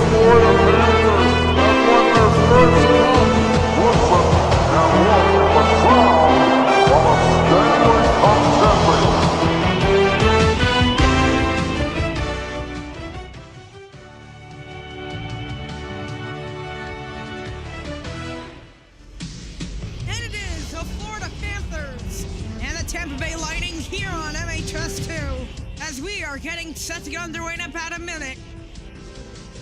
Florida Panthers have won their first cup. Listen and welcome the sound of a Stanley Cup champion. And it is the Florida Panthers and the Tampa Bay Lightning here on MHS2 as we are getting set to get underway in about a minute.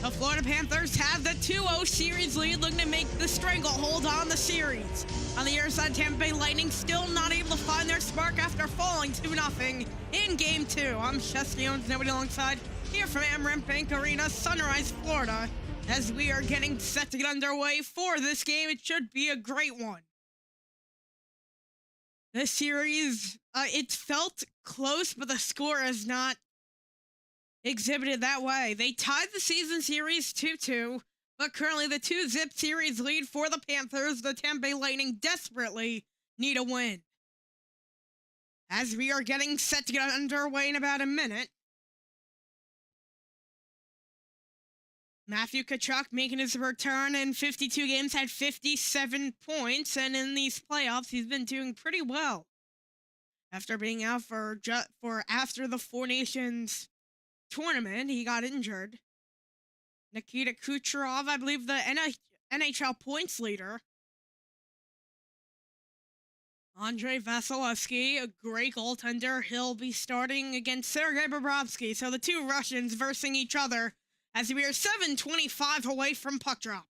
The Florida Panthers have the 2-0 series lead, looking to make the stranglehold on the series. On the other side, Tampa Bay Lightning still not able to find their spark after falling 2-0 in Game 2. I'm ShestyOwnz, nobody alongside, here from Amerant Bank Arena, Sunrise, Florida. As we are getting set to get underway for this game, it should be a great one. This series, it felt close, but the score is not exhibited that way. They tied the season series 2-2, but currently the 2-zip series lead for the Panthers. The Tampa Bay Lightning desperately need a win. As we are getting set to get underway in about a minute, Matthew Tkachuk making his return in 52 games, had 57 points, and in these playoffs, he's been doing pretty well. After being out for after the Four Nations tournament, he got injured. Nikita Kucherov, I believe the NHL points leader. Andrei Vasilevsky, a great goaltender. He'll be starting against Sergei Bobrovsky. So the two Russians versing each other as we are 7:25 away from puck drop.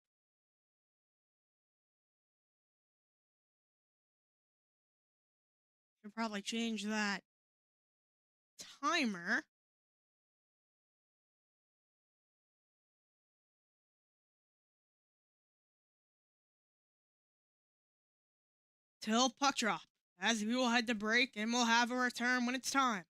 Should probably change that timer. Till puck drop, as we will head to break and we'll have a return when it's time.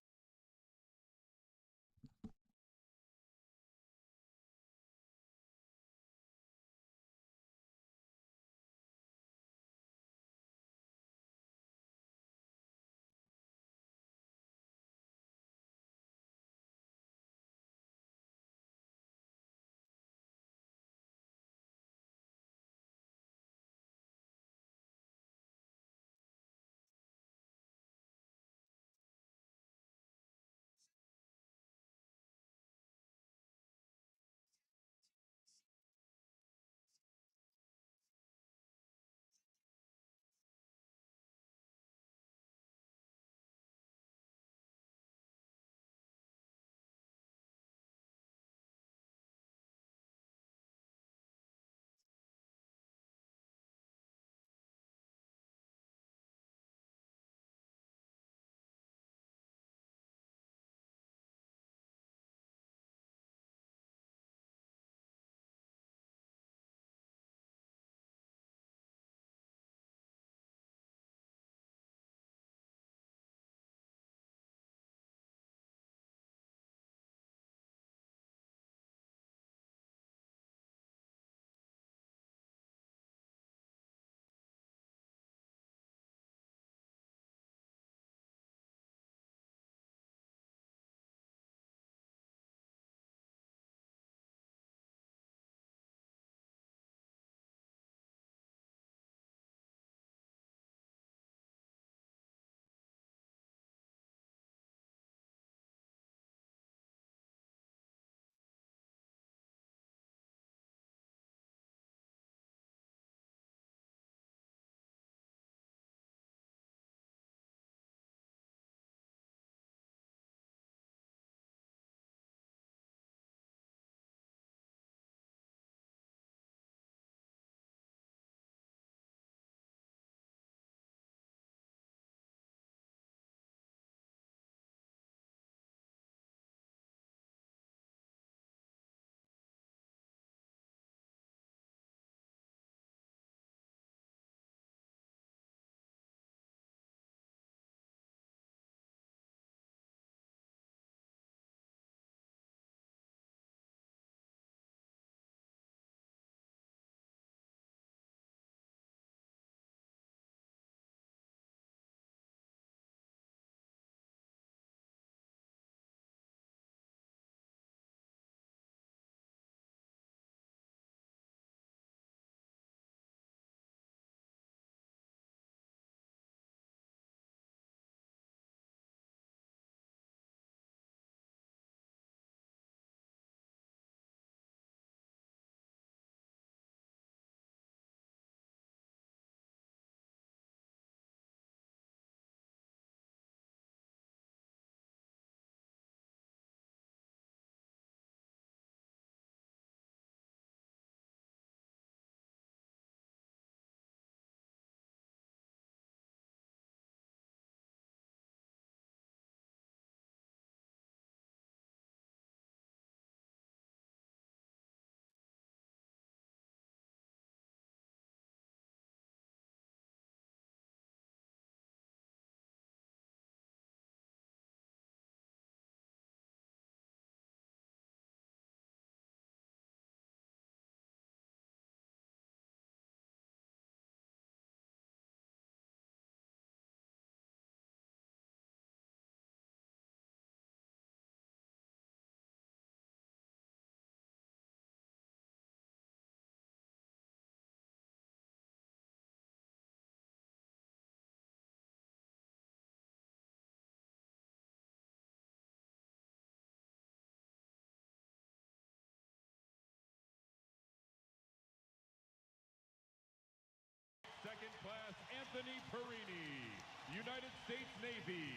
Anthony Perini, United States Navy.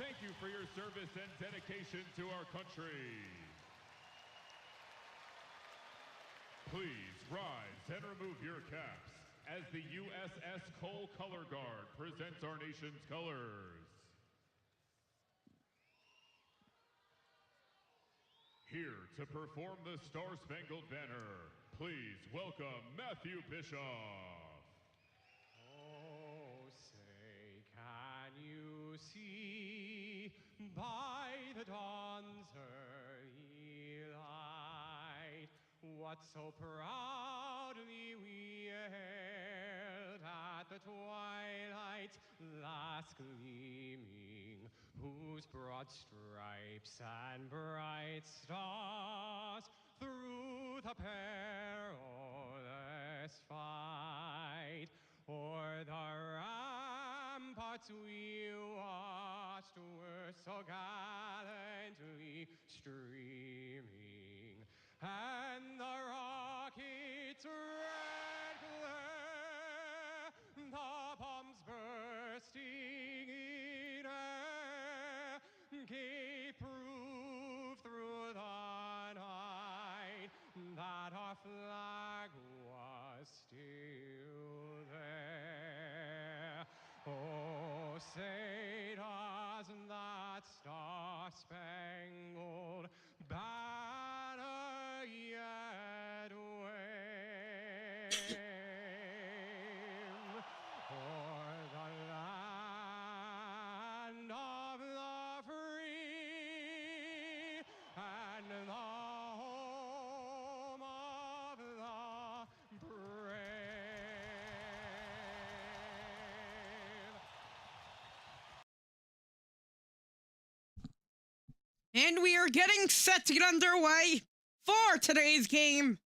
Thank you for your service and dedication to our country. Please rise and remove your caps as the USS Cole Color Guard presents our nation's colors. Here to perform the Star-Spangled Banner, please welcome Matthew Bischoff. Oh, say, can you see by the dawn's early light what so proudly we hailed at the twilight's last gleaming, whose broad stripes and bright stars through the perilous fight o'er the ramparts we watched were so gallantly streaming, and the rockets' red glare, the bombs bursting in air, gave proof through the night that our flag was still there. Oh, say does that star-spangled banner yet wave o'er the land of the free and the home of the brave. And we are getting set to get underway for today's game.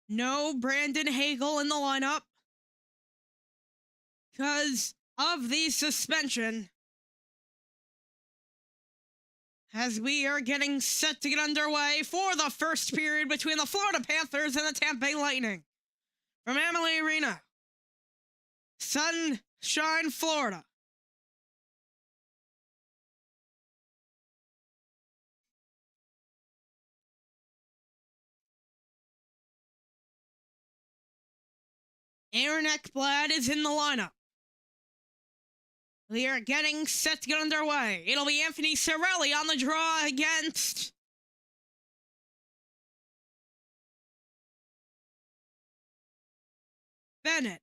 No Brandon Hagel in the lineup because of the suspension. As we are getting set to get underway for the first period between the Florida Panthers and the Tampa Bay Lightning. From Amalie Arena, Sunshine, Florida. Aaron Ekblad is in the lineup. We are getting set to get underway. It'll be Anthony Cirelli on the draw against Bennett.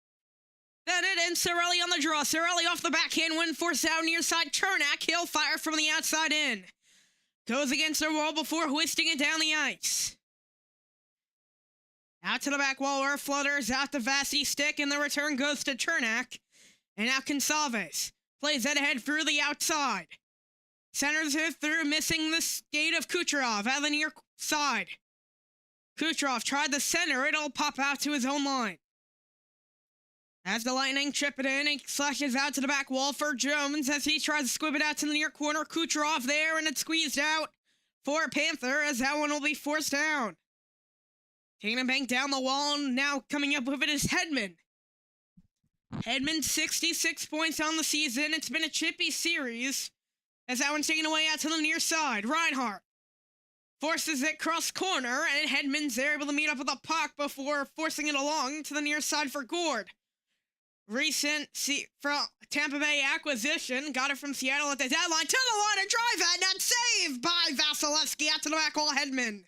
Bennett and Cirelli on the draw. Cirelli off the backhand, win force out near side. Chernak, he'll fire from the outside in. Goes against the wall before hoisting it down the ice. Out to the back wall where flutters out the Vasi stick, and the return goes to Chernak. And now Consalves plays that ahead through the outside. Centers it through, missing the skate of Kucherov out the near side. Kucherov tried the center, it'll pop out to his own line. As the Lightning chip it in, it slashes out to the back wall for Jones as he tries to squib it out to the near corner. Kucherov there, and it's squeezed out for Panther as that one will be forced down. Taking a bank down the wall, and now coming up with it is Hedman. Hedman, 66 points on the season. It's been a chippy series as that one's taken away out to the near side. Reinhardt forces it cross corner, and Hedman's there able to meet up with the puck before forcing it along to the near side for Gord. Recent from Tampa Bay acquisition, got it from Seattle at the deadline, to the line and drive it, and saved by Vasilevsky out to the back wall, Hedman.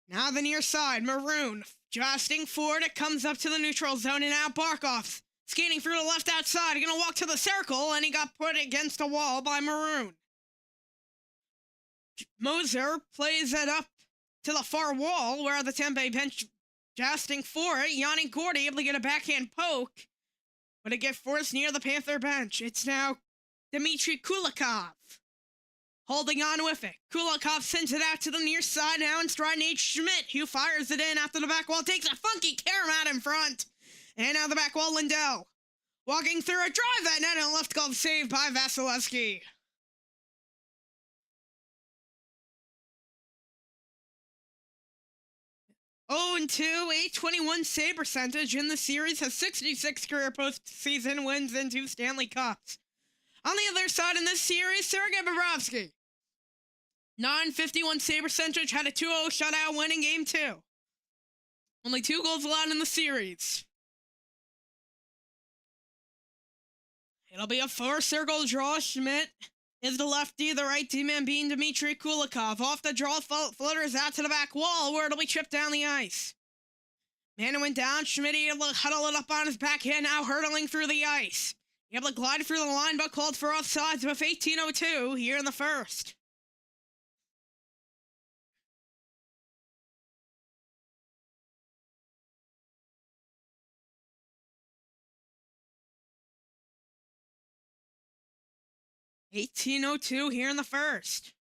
Now the near side, Maroon, jousting forward, it comes up to the neutral zone, and now Barkov, skating through the left outside, gonna walk to the circle, and he got put against a wall by Maroon. Moser plays it up to the far wall, where the Tampa Bay bench jousting for it. Yanni Gordy able to get a backhand poke, but it gets forced near the Panther bench. It's now Dmitry Kulikov holding on with it. Kulikov sends it out to the near side now, and stride Nate Schmidt, who fires it in after the back wall, takes a funky carom out in front. And now the back wall, Lindell walking through a drive at net, and left glove saved by Vasilevsky. 0-2, 821 save percentage in the series, has 66 career postseason wins and 2 Stanley Cups. On the other side in this series, Sergei Bobrovsky. 951 save percentage, had a 2-0 shutout win in Game 2. Only 2 goals allowed in the series. It'll be a 4-circle draw. Schmidt is the lefty, the right D-man being Dmitry Kulikov. Off the draw, floaters out to the back wall, where it'll be chipped down the ice. Man went down, Schmidt able to huddle it up on his backhand, now hurtling through the ice. Able to glide through the line, but called for offsides with 18:02 here in the first. $18:02 here in the first.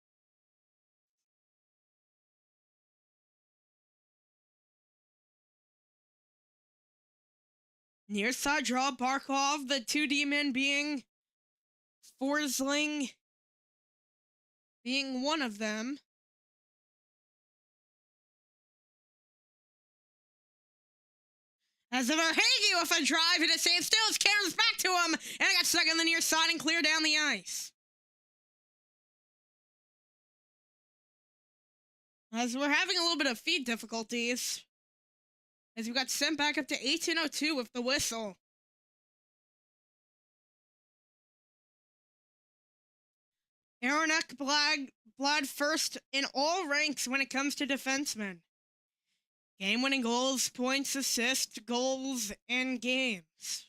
Near side draw, Barkov, the 2 D-men being Forsling being one of them. As the Verhaeghe with a drive and a save, still as Karen's back to him, and it got stuck on the near side and cleared down the ice. As we're having a little bit of feed difficulties, as we got sent back up to 18:02 with the whistle. Aaron Ekblad first in all ranks when it comes to defensemen. Game-winning goals, points, assists, goals, and games.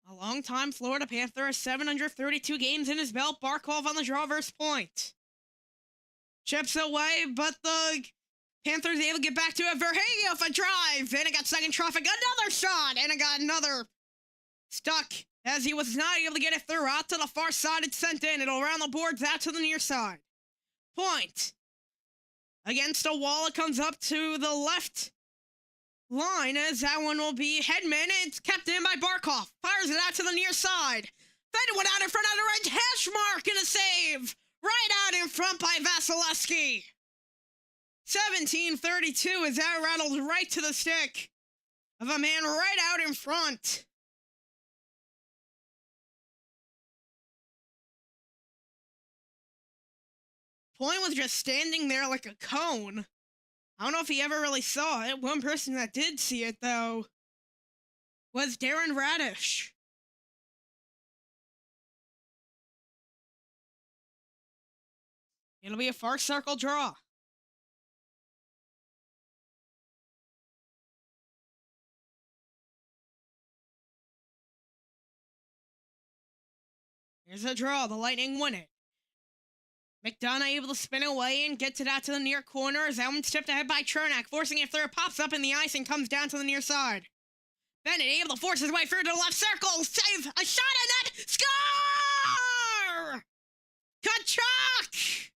A long-time Florida Panther has 732 games in his belt. Barkov on the draw versus point. Chips away, but the Panthers able to get back to it. Verhaeghe off a drive, and it got stuck in traffic. Another shot, and it got another stuck as he was not able to get it through. Out to the far side, it's sent in. It'll round the boards out to the near side. Point. Against a wall, it comes up to the left line as that one will be Hedman. It's kept in by Barkov. Fires it out to the near side. Fed one out in front of the red hash mark and a save. Right out in front by Vasilevsky. 17:32 as that rattled right to the stick of a man right out in front. Point was just standing there like a cone. I don't know if he ever really saw it. One person that did see it, though, was Darren Radish. It'll be a far circle draw. Here's a draw. The Lightning win it. McDonough able to spin away and gets it out to the near corner as that one's tipped ahead by Chernak, forcing it through. It pops up in the ice and comes down to the near side. Bennett able to force his way through to the left circle. Save! A shot at net! Score! Kachuk!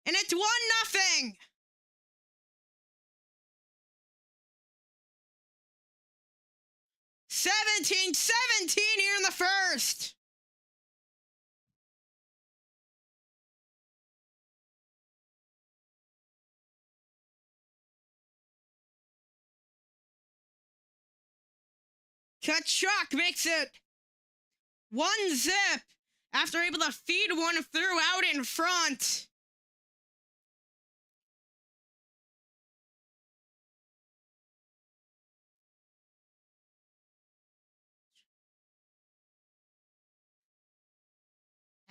And it's 1-0. $17-17 here in the first. Kachuk makes it 1-0 after able to feed one through out in front.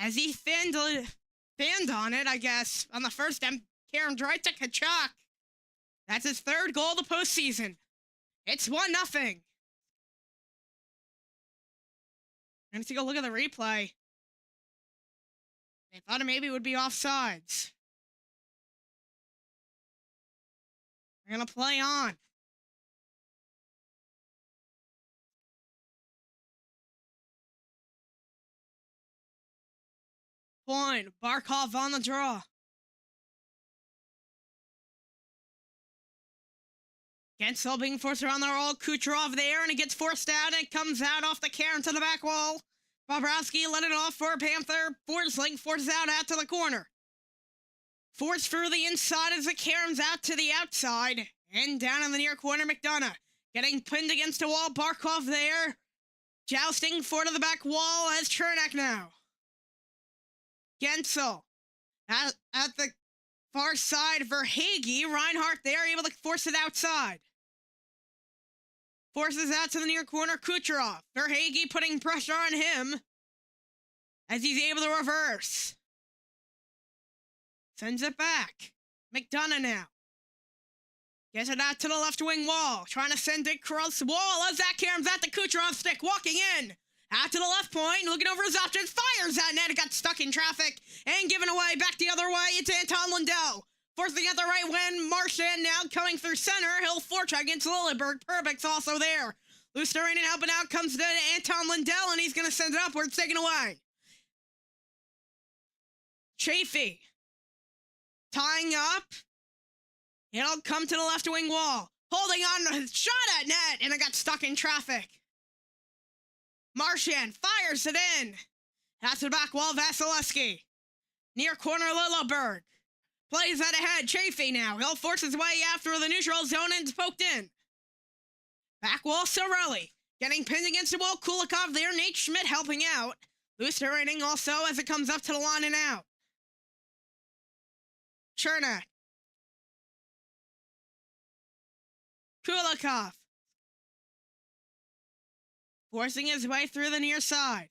As he fanned on it, I guess, on the first time, Karen's right to Kachuk. That's his 3rd goal of the postseason. It's 1-0. I'm going to take a look at the replay. They thought it maybe would be offsides. We're going to play on. Point. Barkov on the draw. Gensel being forced around the roll. Kucherov there, and it gets forced out, and it comes out off the Karen to the back wall. Bobrovsky let it off for a Panther. Forsling forces out to the corner. Forced through the inside as it caroms out to the outside. And down in the near corner, McDonough. Getting pinned against a wall. Barkov there. Jousting forward to the back wall as Chernak now. Gensel. At the far side for Hagee. Reinhardt there, able to force it outside. Forces out to the near corner, Kucherov. Verhage putting pressure on him as he's able to reverse. Sends it back. McDonough now. Gets it out to the left wing wall. Trying to send it across the wall as that caroms at the Kucherov stick. Walking in. Out to the left point. Looking over his options. Fires that net. It got stuck in traffic. And given away. Back the other way. It's Anton Lundell. Forcing at the right wing. Marchand now coming through center. He'll forecheck against Lilleberg. Perbix also there. Luosterainen helping out. Comes to Anton Lundell. And he's going to send it upwards. Taken away. Chafee. Tying up. It'll come to the left wing wall. Holding on. Shot at net. And it got stuck in traffic. Marchand fires it in. Out to the back wall. Vasilevsky. Near corner Lilleberg. Plays that ahead. Chafee now. He'll force his way after the neutral zone and poked in. Back wall Cirelli. Getting pinned against the wall. Kulikov there. Nate Schmidt helping out. Luosterainen also as it comes up to the line and out. Chernak. Kulikov. Forcing his way through the near side.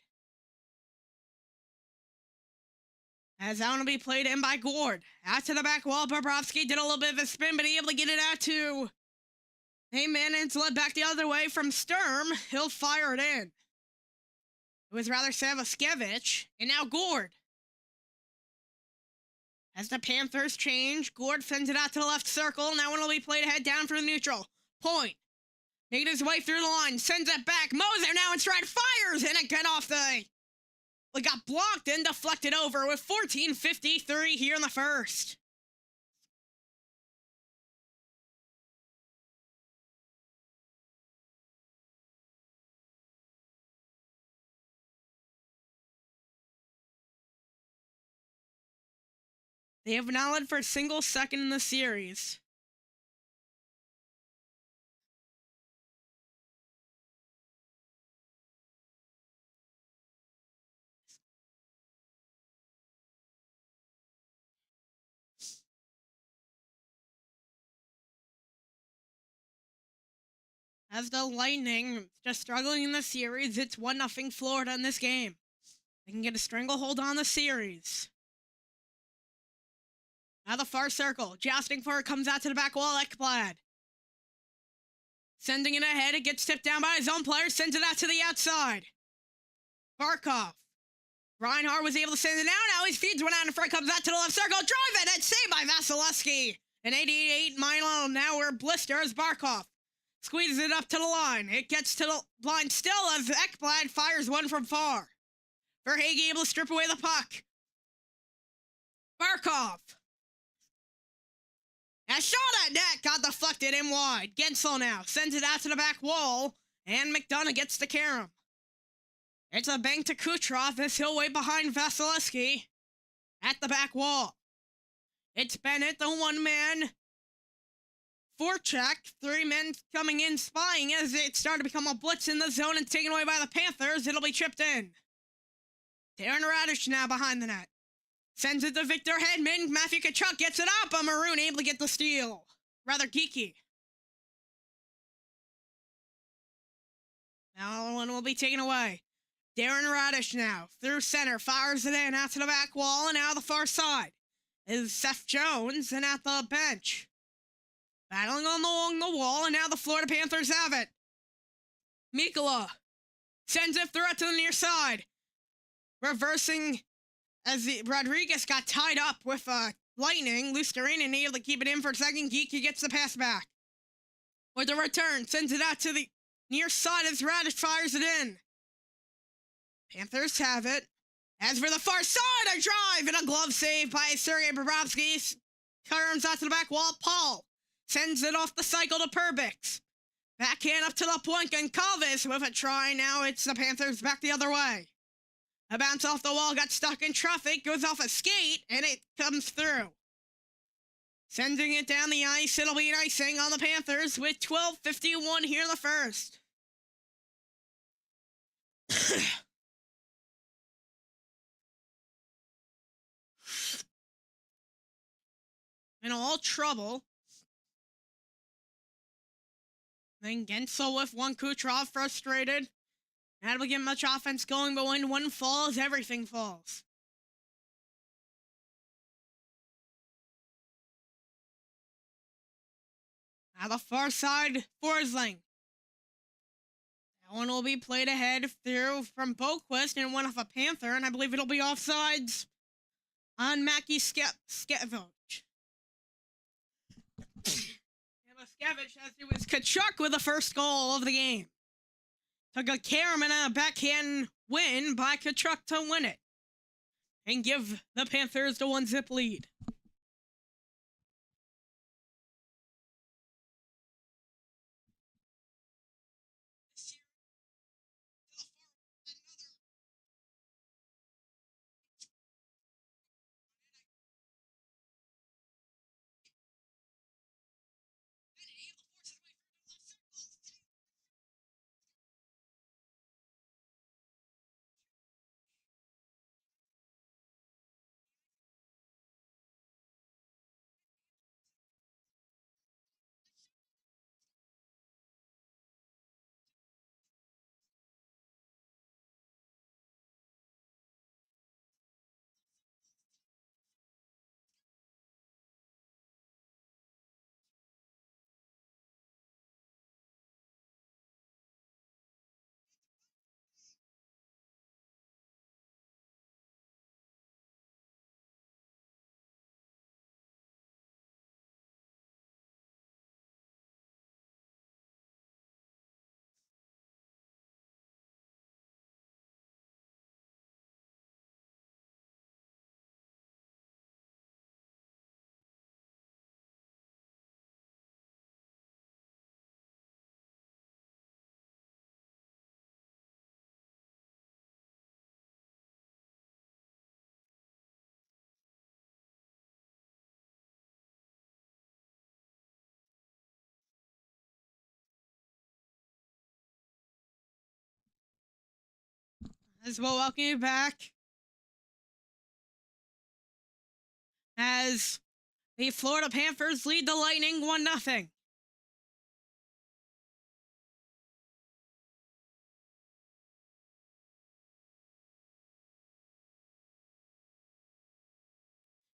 As that one will be played in by Gord. Out to the back wall. Bobrovsky did a little bit of a spin, but he able to get it out to Heyman, and it's led back the other way from Sturm. He'll fire it in. It was rather Savaskevich, and now Gord. As the Panthers change, Gord sends it out to the left circle. Now one will be played ahead down for the neutral. Point. Made his way through the line, sends it back. Moser now in stride, fires, and it got off the... It got blocked and deflected over with 14:53 here in the first. They have not led for a single second in the series. As the Lightning just struggling in the series, it's 1-0 Florida in this game. They can get a stranglehold on the series. Now the far circle. Jousting for it, comes out to the back wall. Ekblad. Sending it ahead. It gets tipped down by his own player. Sends it out to the outside. Barkov. Reinhardt was able to send it out. Now he feeds one out in front. Comes out to the left circle. Drive it. It's saved by Vasilevsky. An 88-mile-an-hour blister as Barkov squeezes it up to the line. It gets to the line still as Ekblad fires one from far. Verhage able to strip away the puck. Barkov. A shot at net got deflected in wide. Gensel now sends it out to the back wall, and McDonough gets the carom. It's a bank to Kucherov as he'll wait behind Vasilevsky at the back wall. It's Bennett, the one-man forecheck. 3 men coming in, spying as it started to become a blitz in the zone and taken away by the Panthers. It'll be chipped in. Darren Raddysh now behind the net. Sends it to Victor Hedman. Matthew Tkachuk gets it up, but Maroon able to get the steal. Rather geeky. Now one will be taken away. Darren Raddysh now through center. Fires it in out to the back wall, and now the far side is Seth Jones, and at the bench. Battling along the wall, and now the Florida Panthers have it. Mikkola sends it through to the near side. Reversing as Rodriguez got tied up with Lightning. Luosterainen able to keep it in for a second. Geeky gets the pass back. With the return, sends it out to the near side as Raddysh fires it in. Panthers have it. As for the far side, a drive and a glove save by Sergei Bobrovsky. Turns out to the back wall. Paul sends it off the cycle to Perbix. Backhand up to the point, and Calvis with a try. Now it's the Panthers back the other way. A bounce off the wall, got stuck in traffic, goes off a skate, and it comes through. Sending it down the ice, it'll be an icing on the Panthers with 12:51 here in the first. In all trouble. Then Gensel with one, Kucherov frustrated. Not able to get much offense going, but when one falls, everything falls. Now the far side, Forsling. That one will be played ahead through from Boquist and one off a Panther, and I believe it'll be offsides on Mackie Skevich. Skevich as it was Kachuk with the first goal of the game. Took a carom and a backhand win by Kachuk to win it and give the Panthers the 1-0 lead. As well, welcome you back. As the Florida Panthers lead the Lightning 1-0.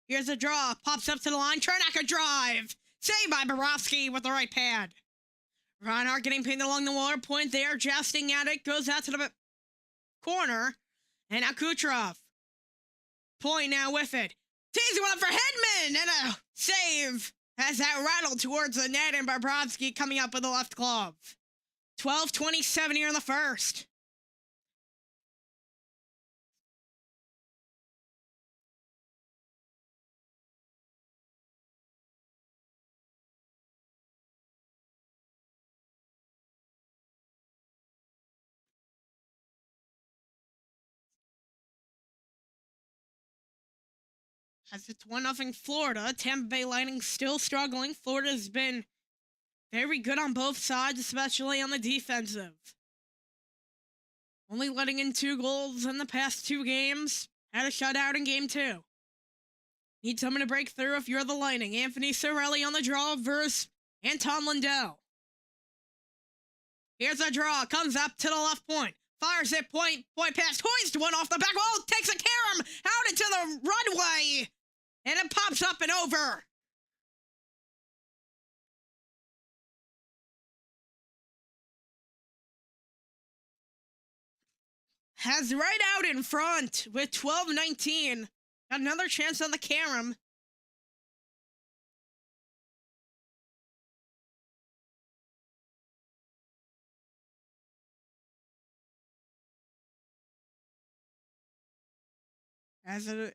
Here's a draw. Pops up to the line. Chernak a drive. Saved by Bobrovsky with the right pad. Reinhart getting pinned along the water point there. Jousting at it. Goes out to the corner. And now Kucherov. Point now with it. Teasy one up for Hedman. And a save as that rattled towards the net. And Bobrovsky coming up with the left glove. 12:27 here in the first. As it's 1-0 Florida, Tampa Bay Lightning still struggling. Florida's been very good on both sides, especially on the defensive. Only letting in 2 goals in the past 2 games. Had a shutout in game 2. Need someone to break through if you're the Lightning. Anthony Cirelli on the draw versus Anton Lundell. Here's a draw. Comes up to the left point. Fires it, point pass. Hoist one off the back wall. Takes a carom out into the runway. And it pops up and over. Has right out in front with 12:19. Another chance on the carom. As a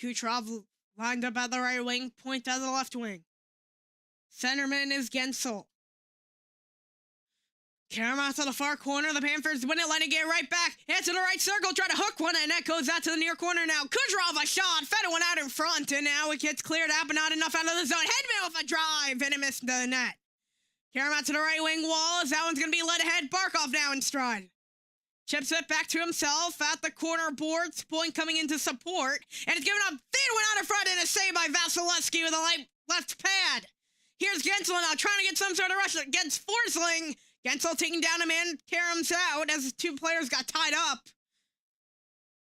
Kucherov lined up at the right wing, point out of the left wing. Centerman is Gensel. Carry him out to the far corner. The Panthers win it, letting it right back. Into the right circle, try to hook one, and that goes out to the near corner now. Kucherov a shot, fed one out in front, and now it gets cleared out, but not enough out of the zone. Hedman with a drive, and it missed the net. Carry him out to the right wing wall, as that one's going to be led ahead. Barkov now in stride. Chips it back to himself at the corner boards, point coming into support, and it's given up. Feed one out in front, and a save by Vasilevsky with a left pad. Here's Gensel now trying to get some sort of rush against Forsling. Gensel taking down a man, Karam's out as two players got tied up.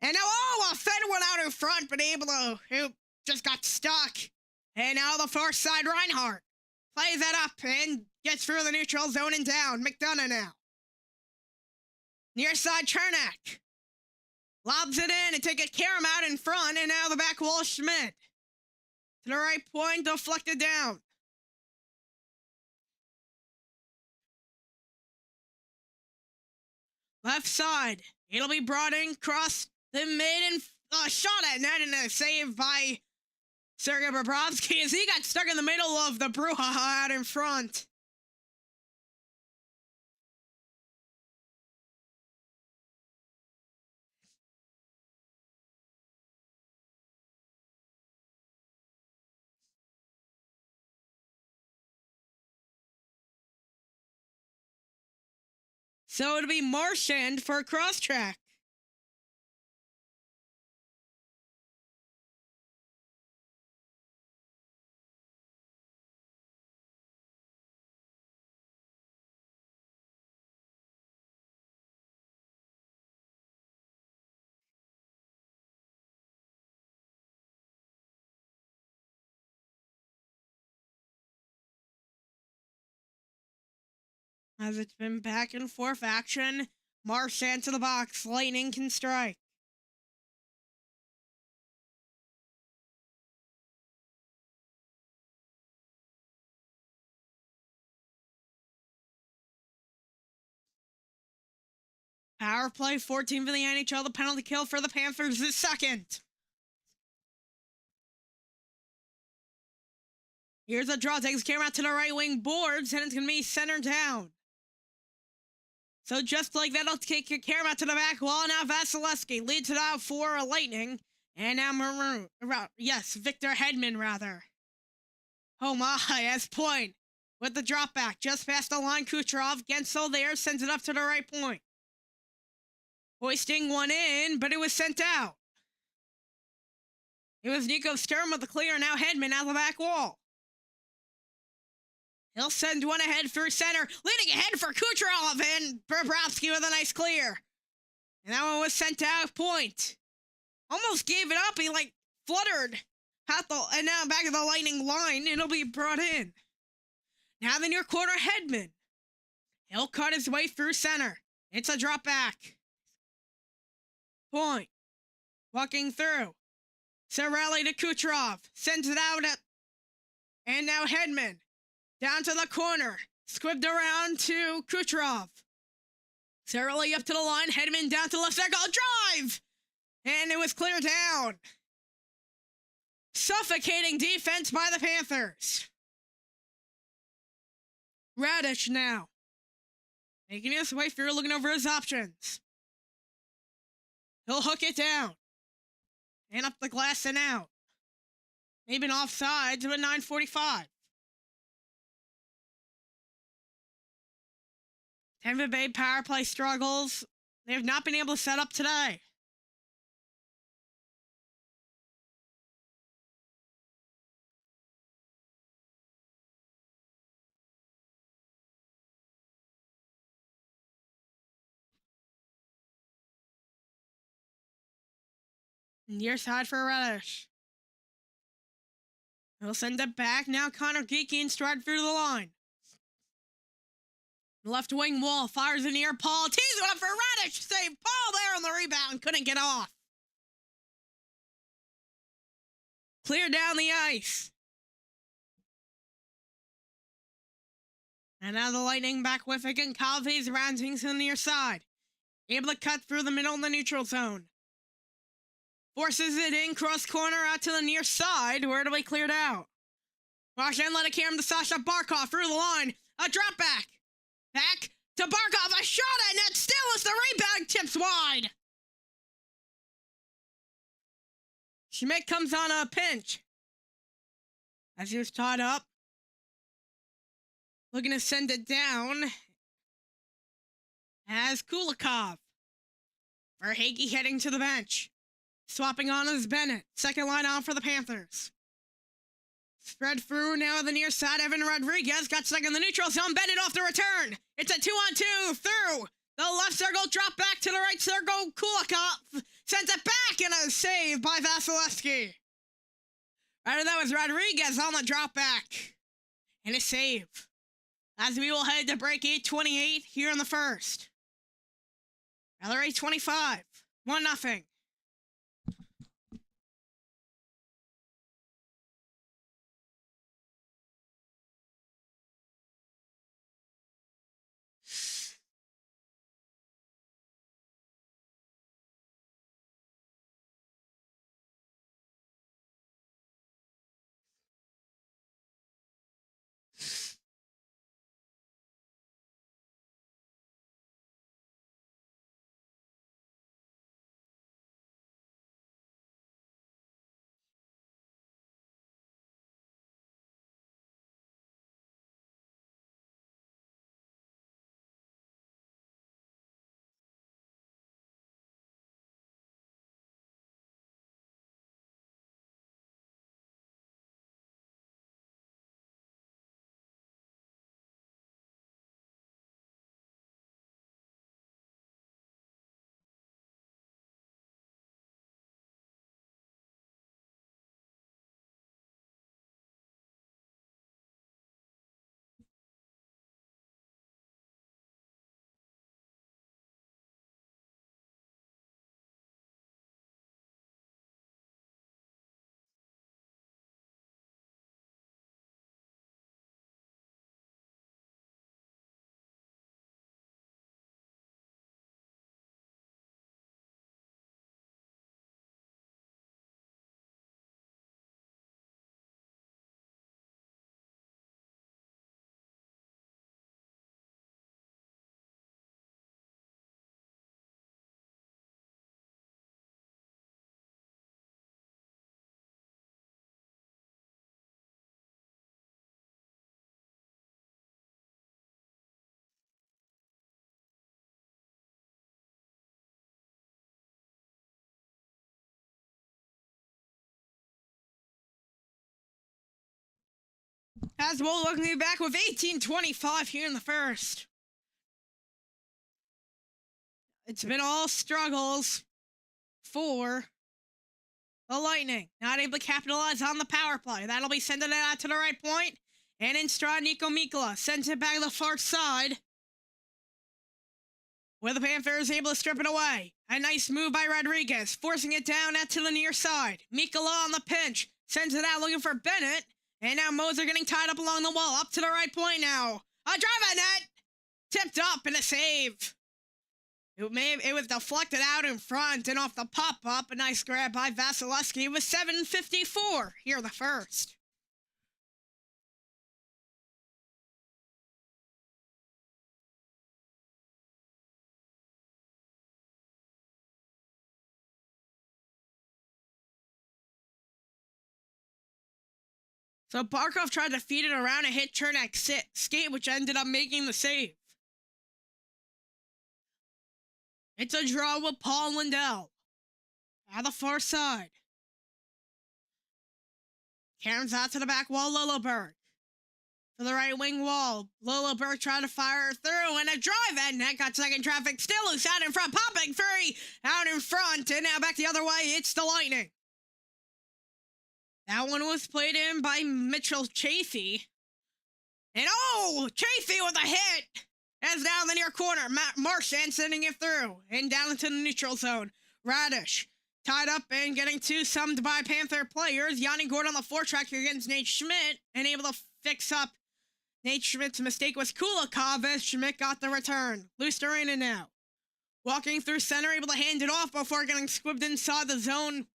And now, a fed one out in front, but who just got stuck. And now the far side, Reinhardt plays that up and gets through the neutral zone and down. McDonough now. Near side, Chernak lobs it in and take it Karam out in front, and now the back wall, Schmidt. To the right point, deflected down. Left side, it'll be brought in, cross the mid, and shot at net, and a save by Sergei Bobrovsky as he got stuck in the middle of the brouhaha out in front. So it'll be Marchand for a cross-track. As it's been back and forth action, Marchand to the box. Lightning can strike. Power play, 14 for the NHL. The penalty kill for the Panthers is second. Here's a draw. Takes camera out to the right wing boards, and it's going to be center down. So just like that, I'll take your camera to the back wall. Now Vasilevsky leads it out for a Lightning. And now Victor Hedman, rather. Oh my, as point with the drop back. Just past the line, Kucherov. Gensel there, sends it up to the right point. Hoisting one in, but it was sent out. It was Nico Sturm with the clear. Now Hedman out the back wall. He'll send one ahead through center, leading ahead for Kucherov, and Bobrovsky with a nice clear. And that one was sent out point. Almost gave it up. He fluttered. And now back at the Lightning line, it'll be brought in. Now the near corner, Hedman. He'll cut his way through center. It's a drop back. Point. Walking through. Cirelli to Kucherov. Sends it out. And now Hedman. Down to the corner. Squibbed around to Kucherov. Cirelli up to the line. Hedman down to left circle. Drive! And it was cleared down. Suffocating defense by the Panthers. Radish now. Making his way through, looking over his options. He'll hook it down. And up the glass and out. Maybe an offside to a 9:45. Tampa Bay power play struggles. They have not been able to set up today. Near side for Reddish. He'll send it back. Now Connor Geeky in stride through the line. Left wing wall fires in the air. Paul tees one up for Radish. Save Paul there on the rebound. Couldn't get off. Clear down the ice. And now the Lightning back with it again. Calvi's rounding to the near side. Able to cut through the middle of the neutral zone. Forces it in, cross corner out to the near side, where it'll be cleared out. Marchand let it carry him to Sasha Barkov through the line. A drop back. Back to Barkov. A shot at net. Still as the rebound tips wide. Schmidt comes on a pinch. As he was tied up. Looking to send it down. As Kulikov. Verhaeghe heading to the bench. Swapping on is Bennett. Second line on for the Panthers. Spread through now on the near side. Evan Rodriguez got stuck in the neutral zone. Bennett off the return. It's a 2-on-2 through the left circle. Drop back to the right circle. Kulikov sends it back and a save by Vasilevsky. Right, that was Rodriguez on the drop back. And a save. As we will head to break 8:28 here in the first. LRA 25. 1-0. As we'll looking back with 18:25 here in the first. It's been all struggles for the Lightning. Not able to capitalize on the power play. That'll be sending it out to the right point. And in stride, Nico Mikkola sends it back to the far side. Where the Panthers able to strip it away. A nice move by Rodriguez, forcing it down out to the near side. Mikkola on the pinch, sends it out looking for Bennett. And now Moser getting tied up along the wall. Up to the right point now. A drive at net. Tipped up and a save. It was deflected out in front and off the pop-up. A nice grab by Vasilevsky with 7:54 here in the first. So Barkov tried to feed it around and hit Chernak's skate, which ended up making the save. It's a draw with Paul Lindell. At the far side. Cameron's out to the back wall, Lilleberg. To the right wing wall. Lilleberg trying to fire through, and a drive at net. Got second traffic, still loose out in front. Popping free out in front, and now back the other way. It's the Lightning. That one was played in by Mitchell Chafee. And Chafee with a hit! As down the near corner, Marchand sending it through. And down into the neutral zone. Radish tied up and getting two summed by Panther players. Yanni Gordon on the foretrack against Nate Schmidt. And able to fix up Nate Schmidt's mistake was Kulikov as Schmidt got the return. Loose arena now. Walking through center, able to hand it off before getting squibbed inside the zone.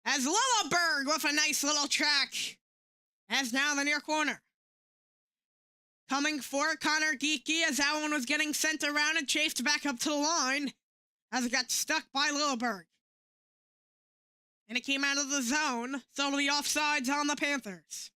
As Lilleberg with a nice little track. As now in the near corner. coming for Connor Geeky as that one was getting sent around and chased back up to the line as it got stuck by Lilleberg. And it came out of the zone, so it'll be offsides on the Panthers.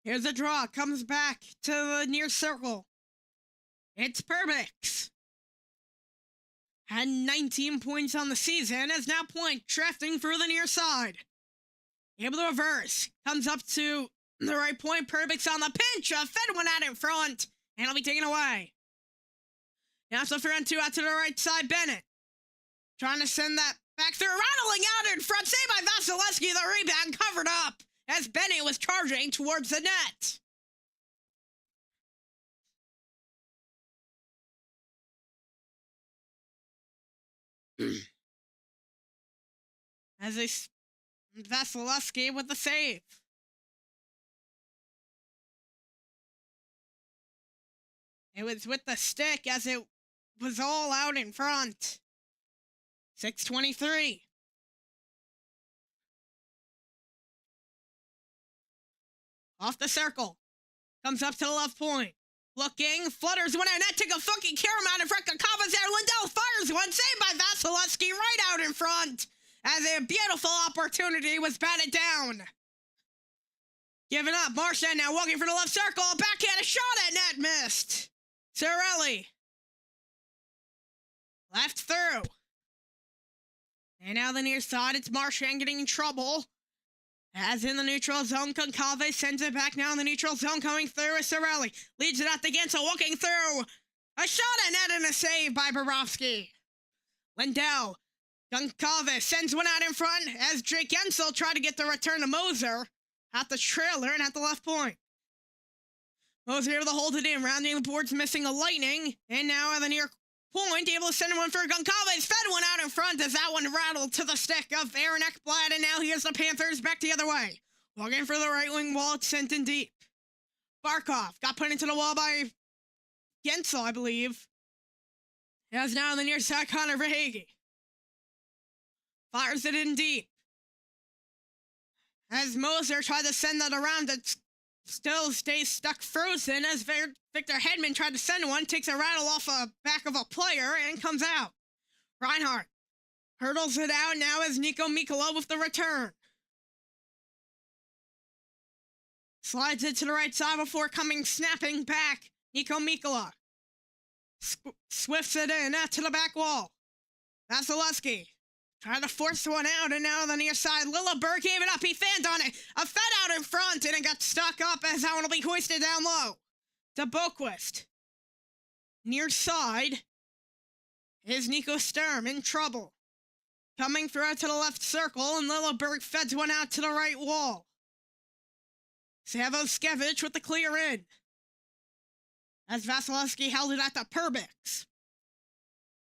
Here's a draw, comes back to the near circle. It's Perbix. Had 19 points on the season, as now Point drafting through the near side. Able to reverse, comes up to the right point, Perbix on the pinch, a fed one out in front, and it'll be taken away. Now it's the front two out to the right side, Bennett. Trying to send that back through, rattling out in front, saved by Vasilevsky, the rebound covered up, as Bennett was charging towards the net. As Vasilevsky with the save. It was with the stick as it was all out in front. 6:23. Off the circle. Comes up to the left point. Looking, flutters one out, net, take a fucking carom out in front. Kakava's there, Lindell fires one, saved by Vasilevsky right out in front, as a beautiful opportunity was batted down. Giving up, Marchand now walking for the left circle, backhand, a shot at net, missed. Cirelli. Left through. And now the near side, it's Marchand getting in trouble. As in the neutral zone, Concave sends it back now in the neutral zone, coming through is Cirelli. Leads it out the Gensel, walking through. A shot at net and a save by Bobrovsky. Lindell. Concave sends one out in front as Jake Gensel tried to get the return to Moser at the trailer and at the left point. Moser able to hold it in, rounding the boards, missing a lightning. And now at the near point, able to send one for Goncalves, fed one out in front as that one rattled to the stick of Aaron Ekblad, and now here's the Panthers back the other way. Walking for the right wing wall, it's sent in deep. Barkov got put into the wall by Gensel, I believe. As now on the near side, Connor Verhage. Fires it in deep. As Moser tried to send that around, it still stays stuck frozen as Victor Hedman tried to send one, takes a rattle off the back of a player, and comes out. Reinhardt hurdles it out now as Nico Mikkola with the return. Slides it to the right side before coming snapping back. Nico Mikkola swifts it in out to the back wall. Vasilevsky trying to force one out, and now on the near side, Lilleberg gave it up. He fanned on it. A fed out in front, and it got stuck up as that one will be hoisted down low. To Boquist. Near side is Nico Sturm in trouble. Coming through to the left circle, and Lilleberg feds one out to the right wall. Savoskevich with the clear in. As Vasilevsky held it at the Perbix.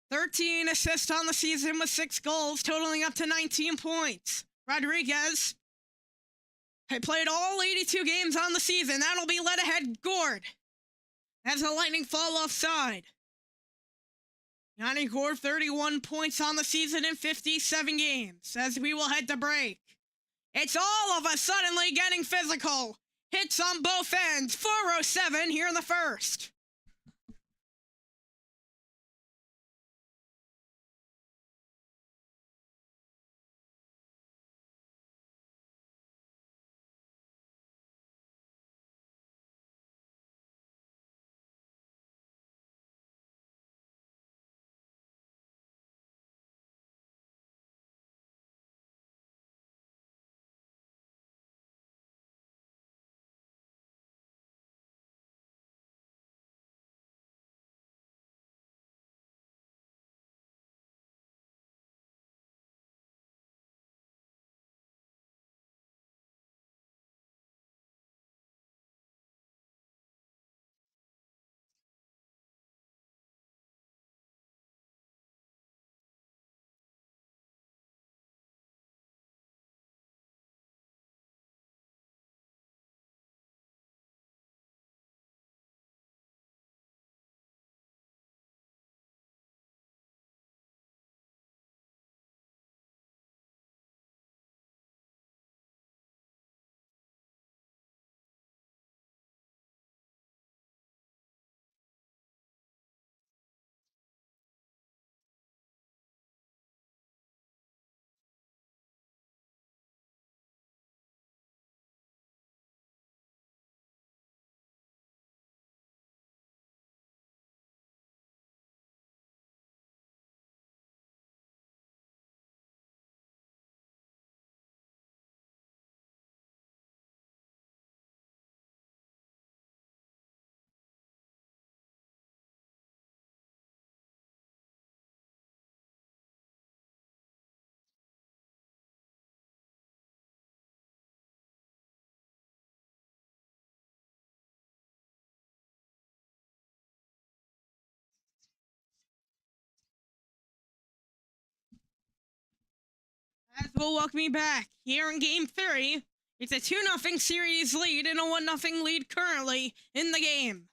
13 assists on the season with 6 goals, totaling up to 19 points. Rodriguez had played all 82 games on the season. That'll be led ahead Gord. As the Lightning fall offside. Yanni Gord, 31 points on the season in 57 games. As we will head to break. It's all of a suddenly getting physical. Hits on both ends. 4:07 here in the first. As we'll welcome you back here in Game 3. It's a 2-0 series lead and a 1-0 lead currently in the game.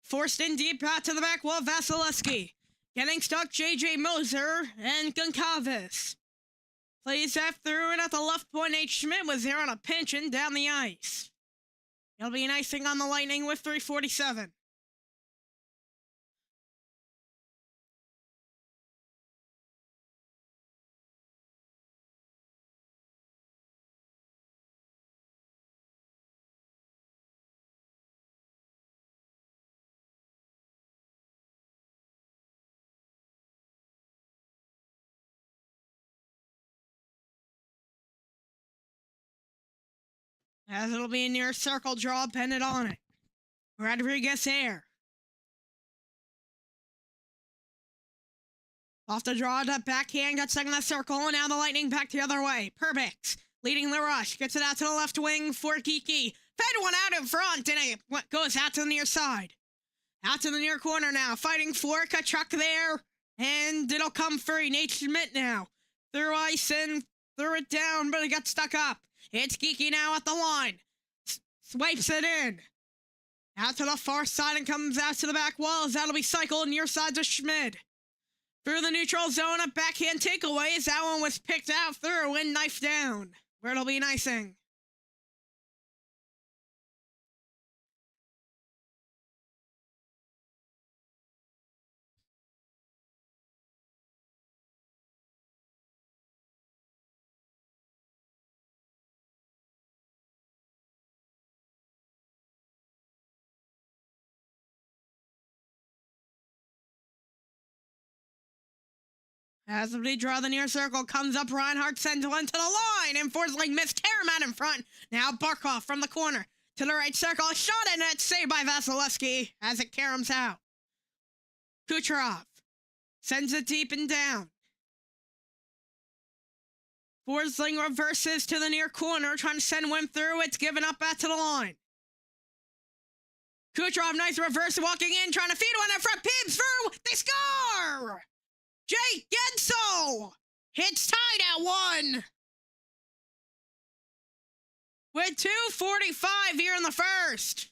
Forced in deep out to the back wall, Vasilevsky. Getting stuck, J.J. Moser and Goncalves. Plays that through, and at the left point, H. Schmidt was there on a pinch and down the ice. It'll be an icing on the Lightning with 3:47. As it'll be a near circle draw, Bennett on it. Rodriguez there. Off the draw, that backhand got stuck in the circle, and now the Lightning back the other way. Perbix leading the rush, gets it out to the left wing for Geeky. Fed one out in front, and it goes out to the near side. Out to the near corner now, fighting for Tkachuk there, and it'll come free. Nate Schmidt now. Through ice and threw it down, but it got stuck up. It's Geeky now at the line. Swipes it in. Out to the far side and comes out to the back walls. That'll be cycled near side to Schmidt. Through the neutral zone, a backhand takeaway as that one was picked out through and knifed down, where it'll be an icing. As they draw the near circle, comes up Reinhardt, sends one to the line, and Forsling missed Terramat in front. Now Barkov from the corner to the right circle, shot at net, saved by Vasilevsky as it caroms out. Kucherov sends it deep and down. Forsling reverses to the near corner, trying to send one through. It's given up back to the line. Kucherov, nice reverse, walking in, trying to feed one in front. Peeps through. They score! Jake Gensel! It's tied at 1. With 2:45 here in the first.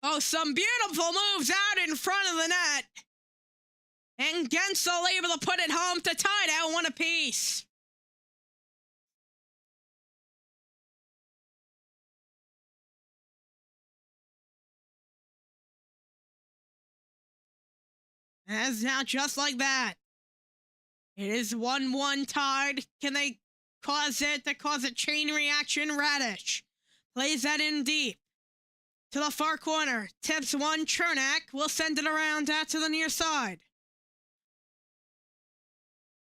Oh, some beautiful moves out in front of the net. And Gensel able to put it home to tie it at 1 apiece. As now, just like that, it is 1-1 tied. Can they cause it to cause a chain reaction? Radish plays that in deep to the far corner. Tips one. Chernak will send it around out to the near side.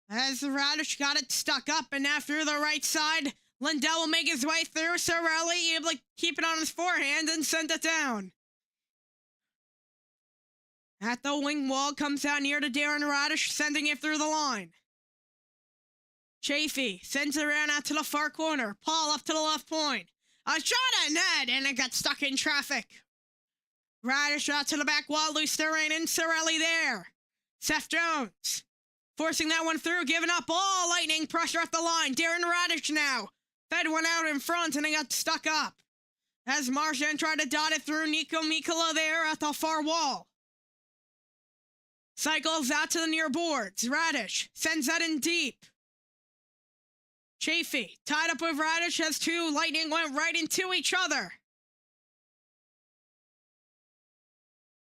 As Radish got it stuck up, and now through the right side, Lindell will make his way through. Sorelli able to keep it on his forehand and send it down. At the wing wall, comes out near to Darren Radish, sending it through the line. Chafee sends it around out to the far corner. Paul up to the left point. A shot at net, and it got stuck in traffic. Radish out to the back wall, loose to Rainen. Sorelli there. Seth Jones forcing that one through, giving up all Lightning pressure at the line. Darren Radish now. Fed one out in front, and it got stuck up. As Marchand tried to dot it through, Nico Mikkola there at the far wall. Cycles out to the near boards. Radish sends that in deep. Chafee tied up with Radish as 2 Lightning went right into each other.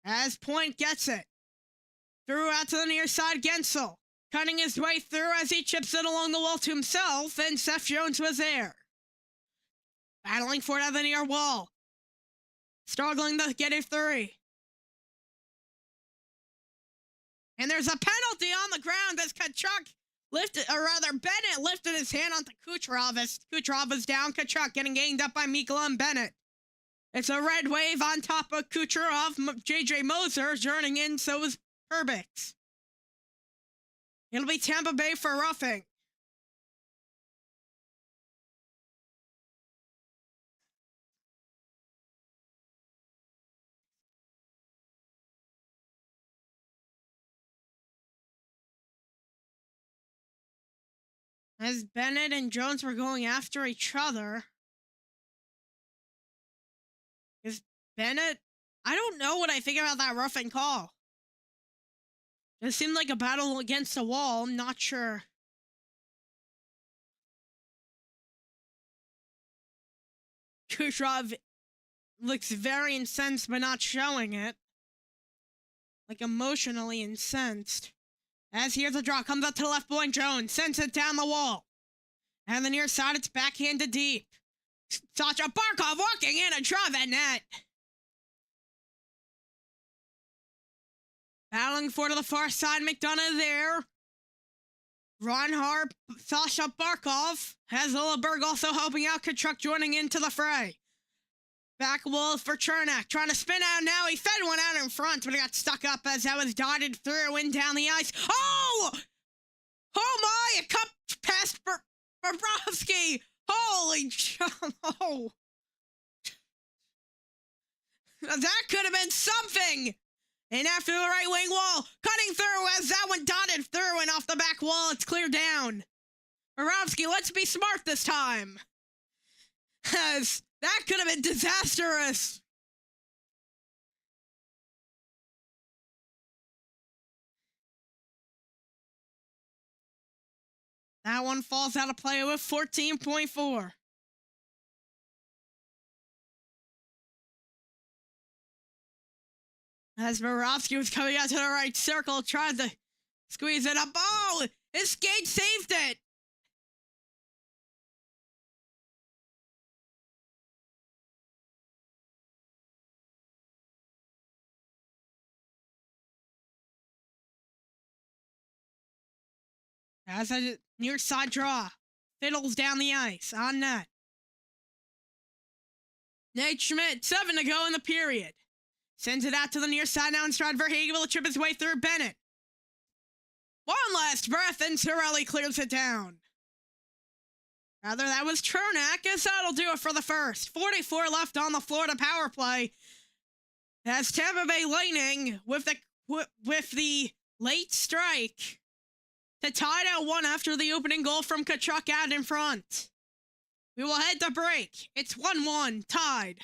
As Point gets it. Threw out to the near side, Gensel. Cutting his way through as he chips it along the wall to himself, and Seth Jones was there. Battling for it at the near wall. Struggling to get it 3. And there's a penalty on the ground as Tkachuk Bennett lifted his hand onto Kucherov as Kucherov was down. Tkachuk getting gained up by Mikkola and Bennett. It's a red wave on top of Kucherov. J.J. Moser joining in, so is Perbix. It'll be Tampa Bay for roughing. As Bennett and Jones were going after each other. Is Bennett... I don't know what I think about that roughing call. It seemed like a battle against a wall. I'm not sure. Kucherov looks very incensed but not showing it. Like emotionally incensed. As here's a draw, comes up to the left point, Jones sends it down the wall. And the near side, it's backhanded deep. Sasha Barkov walking in a drive at net. Battling for to the far side, McDonough there. Ronhart, Sasha Barkov. Has Lilleberg also helping out. Kachuk joining into the fray. Back wall for Chernak, trying to spin out now. He fed one out in front, but he got stuck up as that was dotted through and down the ice. Oh! Oh my! A cup past Bobrovsky! Holy oh! That could have been something! And after the right wing wall, cutting through as that one dotted through and off the back wall, it's cleared down. Bobrovsky, let's be smart this time. As that could have been disastrous. That one falls out of play with 14.4. As Bobrovsky was coming out to the right circle, tried to squeeze it up. Oh, his skate saved it. As a near side draw, fiddles down the ice on net. Nate Schmidt, 7 to go in the period. Sends it out to the near side now in stride. Verhaeghe will chip his way through Bennett. One last breath and Cirelli clears it down. Rather, that was Chernak. Guess that'll do it for the first. 44 left on the Florida power play. As Tampa Bay Lightning with the late strike to tie it at 1 after the opening goal from Tkachuk out in front. We will head to break. It's 1-1, tied.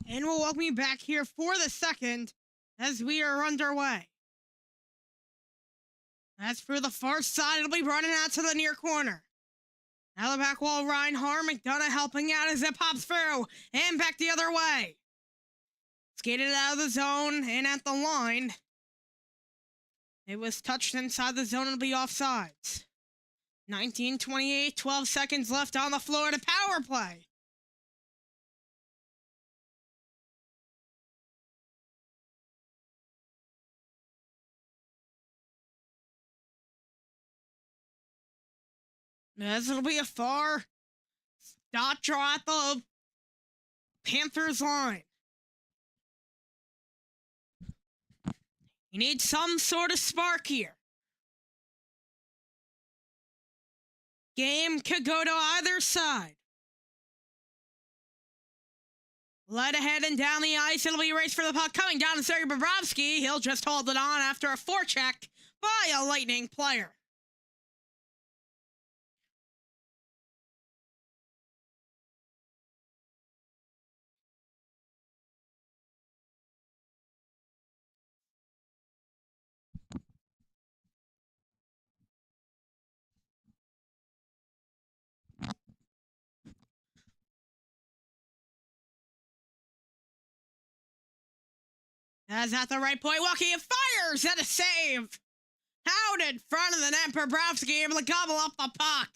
And we'll welcome you back here for the second as we are underway. As for the far side, it'll be running out to the near corner. Now the back wall, Reinhardt, McDonough helping out as it pops through and back the other way. Skated out of the zone and at the line. It was touched inside the zone. It'll be offsides. 19:28, 12 seconds left on the Florida power play. As it'll be a far dot draw at the Panthers line. You need some sort of spark here. Game could go to either side. Led ahead and down the ice. It'll be a race for the puck. Coming down to Sergei Bobrovsky. He'll just hold it on after a forecheck by a Lightning player. As at the right point, walking and fires at a save. Out in front of the net, Bobrovsky able to gobble up the puck.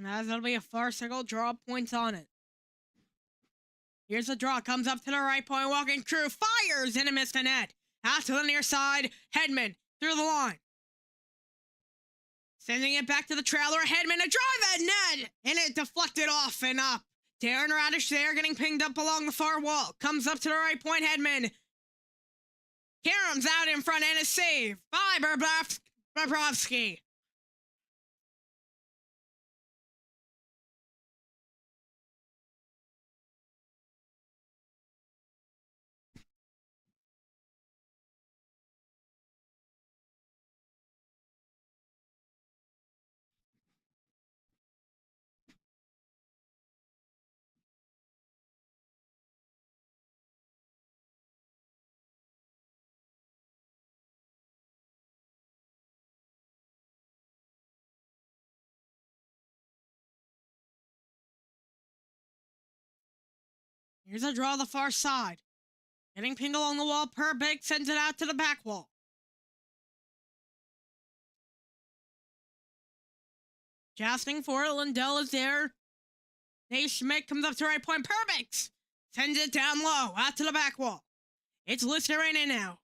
As it'll be a far circle, draw points on it. Here's the draw, comes up to the right point, walking through, fires, and it missed the net. Out to the near side, Hedman through the line. Sending it back to the trailer, Hedman to drive at net, and it deflected off and up. Darren Radish there getting pinged up along the far wall. Comes up to the right point, Hedman. Karam's out in front and a save by Bobrovsky. Here's a draw the far side. Getting pinged along the wall, Perbig sends it out to the back wall. Jousting for it, Lindell is there. Nate Schmidt comes up to right point, Perbig sends it down low, out to the back wall. It's Lucerina now.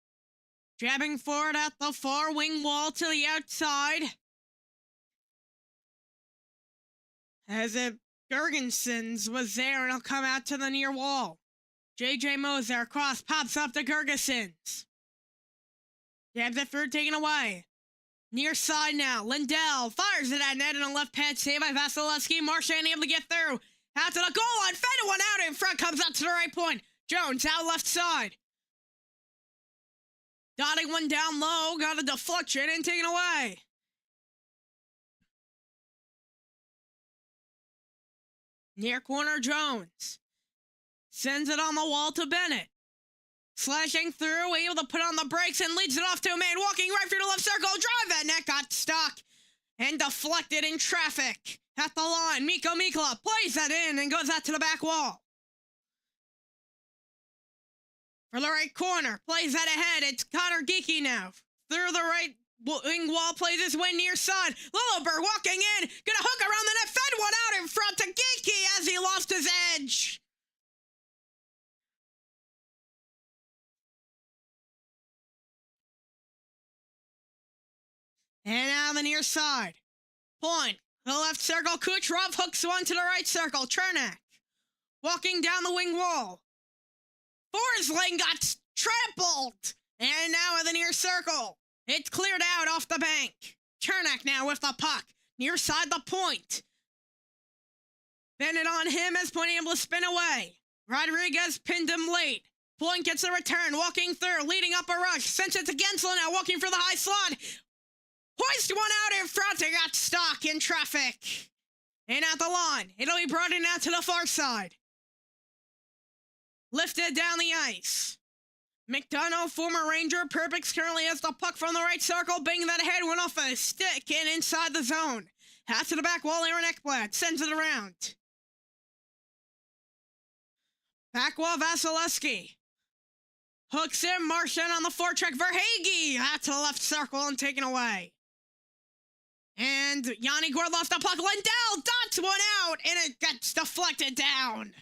Jabbing forward at the far wing wall to the outside. As if Gergensons was there and he'll come out to the near wall. J.J. Moser cross pops up to Gergensons. Jabs it through, taken away. Near side now. Lindell fires it at net and a left pad save by Vasilevsky. Marchand able to get through. Out to the goal line. Fed one out in front. Comes up to the right point. Jones out left side. Dotting one down low. Got a deflection and taken away. Near corner, Jones. Sends it on the wall to Bennett. Slashing through, able to put on the brakes and leads it off to a man walking right through the left circle. Drive that net, got stuck and deflected in traffic. At the line, Mikko Mikkola plays that in and goes out to the back wall. For the right corner, plays that ahead. It's Connor Geeky now. Through the right wing wall, plays his way near side. Lilleberg walking in, gonna hook around the net, fed one out in front to Geeky as he lost his edge. And now on the near side. Point. The left circle. Kucherov hooks one to the right circle. Chernak. walking down the wing wall. Forsling got trampled, and now in the near circle. It's cleared out off the bank. Chernak now with the puck, near side the point. Bennett on him as point able to spin away. Rodriguez pinned him late. Point gets the return, walking through, leading up a rush. Sends it to Gensel now, walking for the high slot. Hoist one out in front and got stuck in traffic. And at the line, it'll be brought in out to the far side. Lifted down the ice. McDonough, former Ranger, Perbix currently has the puck from the right circle, banging that head, went off a stick and inside the zone. Out to the back wall, Aaron Ekblad sends it around. Back wall, Vasilevsky. Hooks in, Marchand on the forecheck, Verhaeghe out to the left circle and taken away. And Yanni Gourde the puck, Lindell dots one out, and it gets deflected down.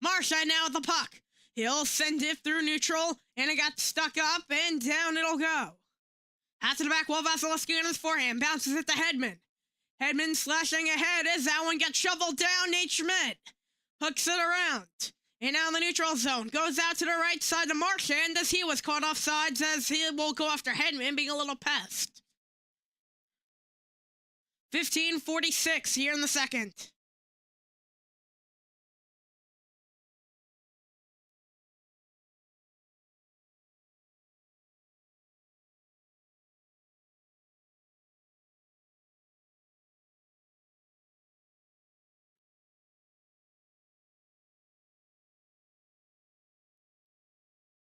Marchand now with the puck. He'll send it through neutral, and it got stuck up, and down it'll go. Out to the back wall, Vasilevsky on his forehand, bounces it to Hedman. Hedman slashing ahead as that one gets shoveled down, Nate Schmidt. Hooks it around. And now in the neutral zone, goes out to the right side to Marchand as he was caught off sides as he will go after Hedman, being a little pest. 15:46 here in the second.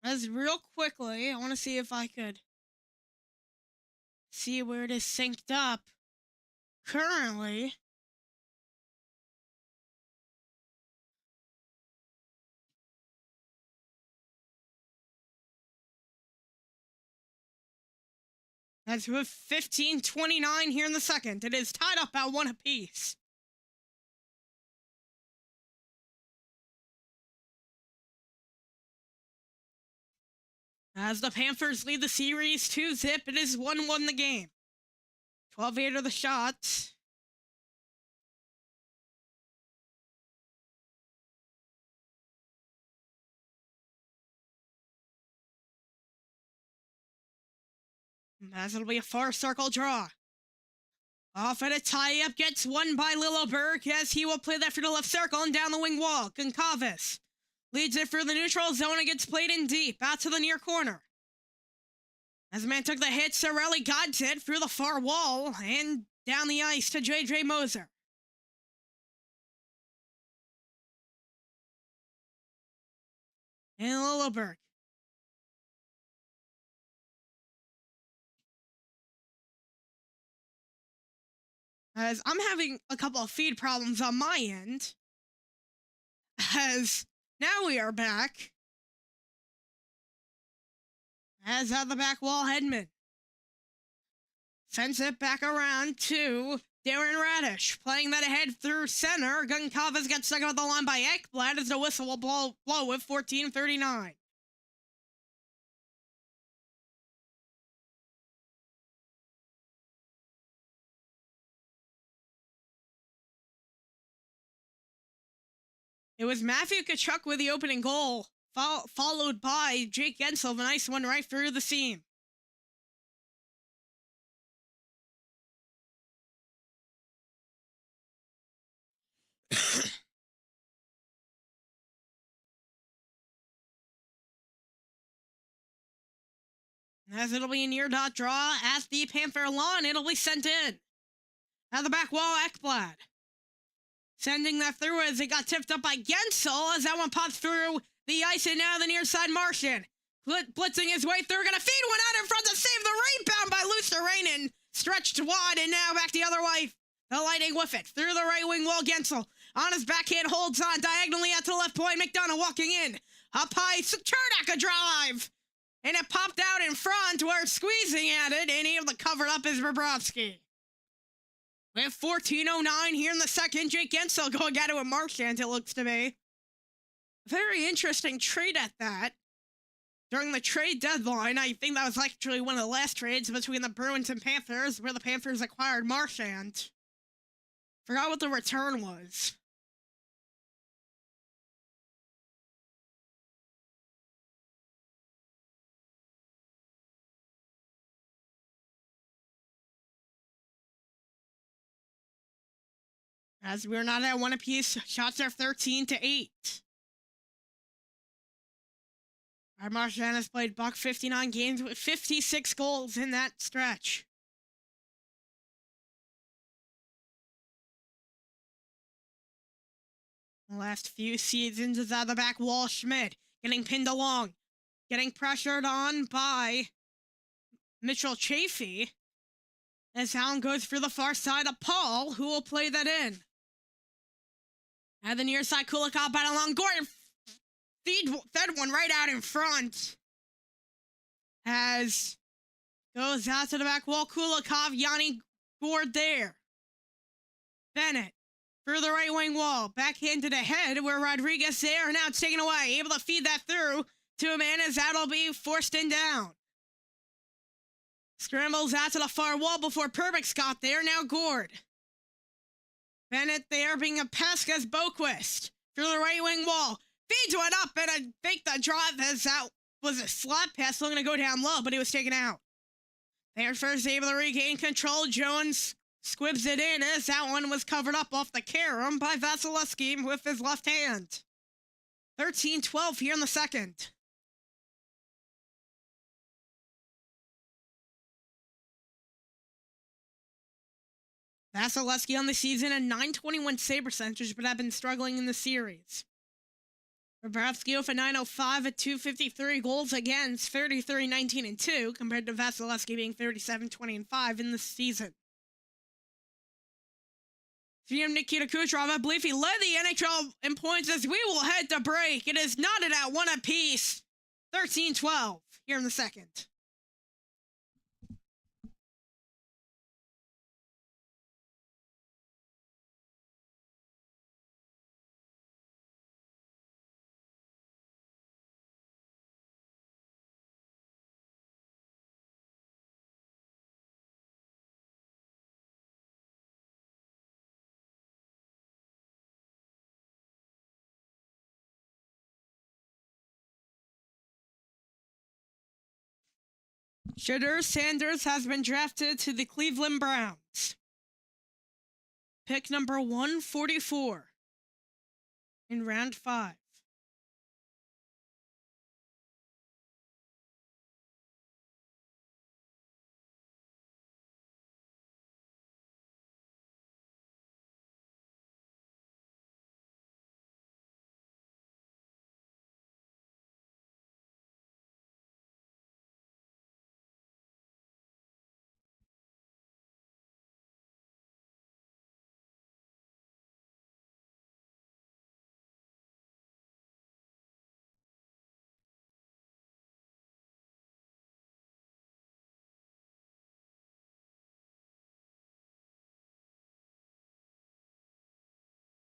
As real quickly, I want to see if I could see where it is synced up. Currently, that's with 15:29 here in the second. It is tied up at 1 apiece. As the Panthers lead the series 2-0, it is 1-1 the game. 12-8 are the shots. As it'll be a far circle draw. Off at a tie-up, gets won by Lilleberg as he will play that for the left circle and down the wing wall. Goncalves leads it through the neutral zone and gets played in deep, out to the near corner. As the man took the hit, Cirelli got it through the far wall and down the ice to J.J. Moser. And Lilleberg. As I'm having a couple of feed problems on my end. As now we are back. As at the back wall, Hedman sends it back around to Darren Radish, playing that ahead through center. Goncalves gets stuck on the line by Ekblad as the whistle will blow with 14:39. It was Matthew Tkachuk with the opening goal, followed by Jake Gensel, a nice one right through the seam. As it'll be a near dot draw at the Panther lawn, it'll be sent in. At the back wall, Ekblad sending that through as it got tipped up by Gensel as that one popped through the ice and now the near side Marchand. Blitzing his way through, gonna feed one out in front to save the rebound by Luostarinen. Stretched wide and now back the other way. The Lightning with it through the right wing wall. Gensel on his backhand holds on diagonally out to the left point. McDonough walking in. Up high, Chernak a drive. And it popped out in front where squeezing at it and able to cover it up is Bobrovsky. With 14:09 here in the second, Jake Gensel going at it with Marchand, it looks to be. Very interesting trade at that. During the trade deadline, I think that was actually one of the last trades between the Bruins and Panthers, where the Panthers acquired Marchand. Forgot what the return was. As we're not at one apiece, shots are 13-8. Marchand has played Buck 59 games with 56 goals in that stretch. The last few seasons is out of the back wall. Schmidt getting pinned along, getting pressured on by Mitchell Chafee. As Allen goes for the far side of Paul, who will play that in. At the near side, Kulikov battle along. Gordon fed one right out in front. As goes out to the back wall, Kulikov, Yanni Gourde there. Bennett through the right wing wall, backhand to the head, where Rodriguez there, now it's taken away, able to feed that through to a man as that'll be forced in down. Scrambles out to the far wall before Perbix got there, now Gourde. Bennett there being a pest as Boquist through the right wing wall, feeds one up and a fake the drive as that was a slap pass looking to go down low, but he was taken out. There first able to regain control, Jones squibs it in as that one was covered up off the carom by Vasilevsky with his left hand. 13-12 here in the second. Vasilevsky on the season a .921 save percentage, but have been struggling in the series. Bobrovsky with a .905 at .253 goals against, 33-19-2, compared to Vasilevsky being 37-20-5 in the season. GM Nikita Kucherov, I believe he led the NHL in points as we will head to break. It is knotted at one apiece. 13-12 here in the second. Shedeur Sanders has been drafted to the Cleveland Browns. Pick number 144 in round 5.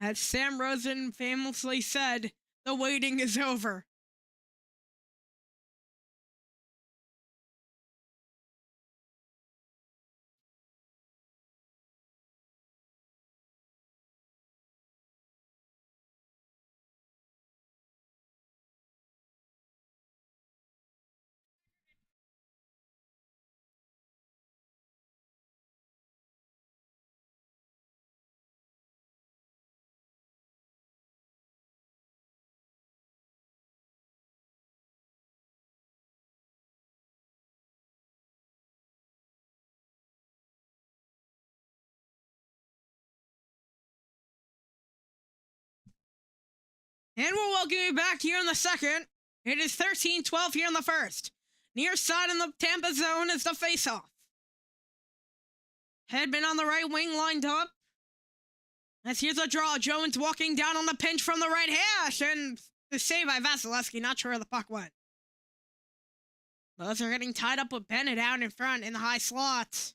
As Sam Rosen famously said, the waiting is over. And we'll welcome you back here in the second. It is 13-12 here in the first. Near side in the Tampa zone is the faceoff. Hedman on the right wing lined up. As here's a draw. Jones walking down on the pinch from the right hash. And the save by Vasilevsky. Not sure where the puck went. Those are getting tied up with Bennett out in front in the high slots.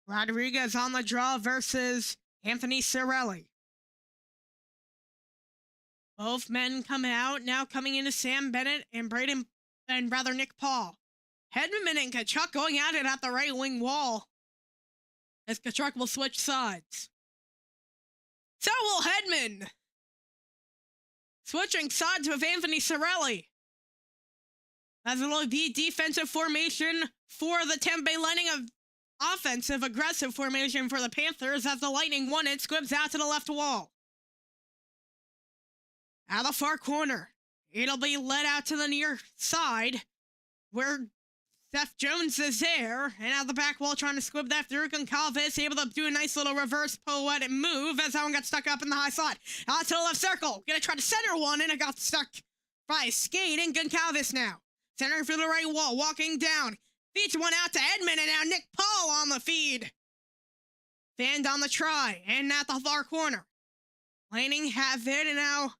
Rodriguez on the draw versus Anthony Cirelli. Both men come out, now coming into Sam Bennett and Nick Paul. Hedman and Tkachuk going at it at the right wing wall. As Tkachuk will switch sides. So will Hedman. Switching sides with Anthony Cirelli. As it'll be defensive formation for the Tampa Bay Lightning, of offensive aggressive formation for the Panthers as the Lightning won it, squibs out to the left wall. Out of the far corner, it'll be led out to the near side where ShestyOwnz is there, and out the back wall trying to squib that through. Goncalves able to do a nice little reverse poetic move as that one got stuck up in the high slot. Out to the left circle, gonna try to center one, and it got stuck by a skate, and Goncalves now. Centering for the right wall, walking down. Feeds one out to Edmund, and now Nick Paul on the feed. Fanned on the try, and at the far corner. Lightning have it, and now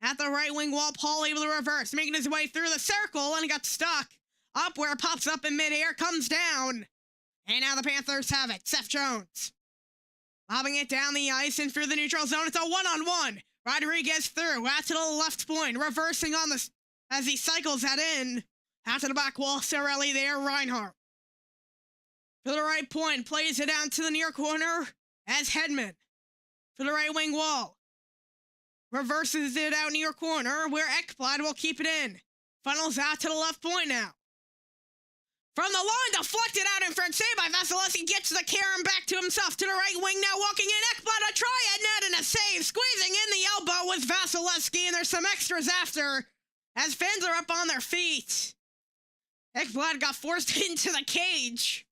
at the right wing wall, Paul able to reverse, making his way through the circle, and he got stuck. Up where it pops up in midair, comes down. And now the Panthers have it. ShestyOwnz lobbing it down the ice and through the neutral zone. It's a one-on-one. Rodriguez through, out to the left point, reversing on the as he cycles that in. Out to the back wall, Cirelli there, Reinhart. For the right point, plays it down to the near corner as Hedman. For the right wing wall. Reverses it out near corner where Ekblad will keep it in. Funnels out to the left point now. From the line, deflected out in front, saved by Vasilevsky, gets the Karen back to himself, to the right wing now, walking in, Ekblad, a try at net and a save, squeezing in the elbow with Vasilevsky, and there's some extras after, as fans are up on their feet. Ekblad got forced into the cage.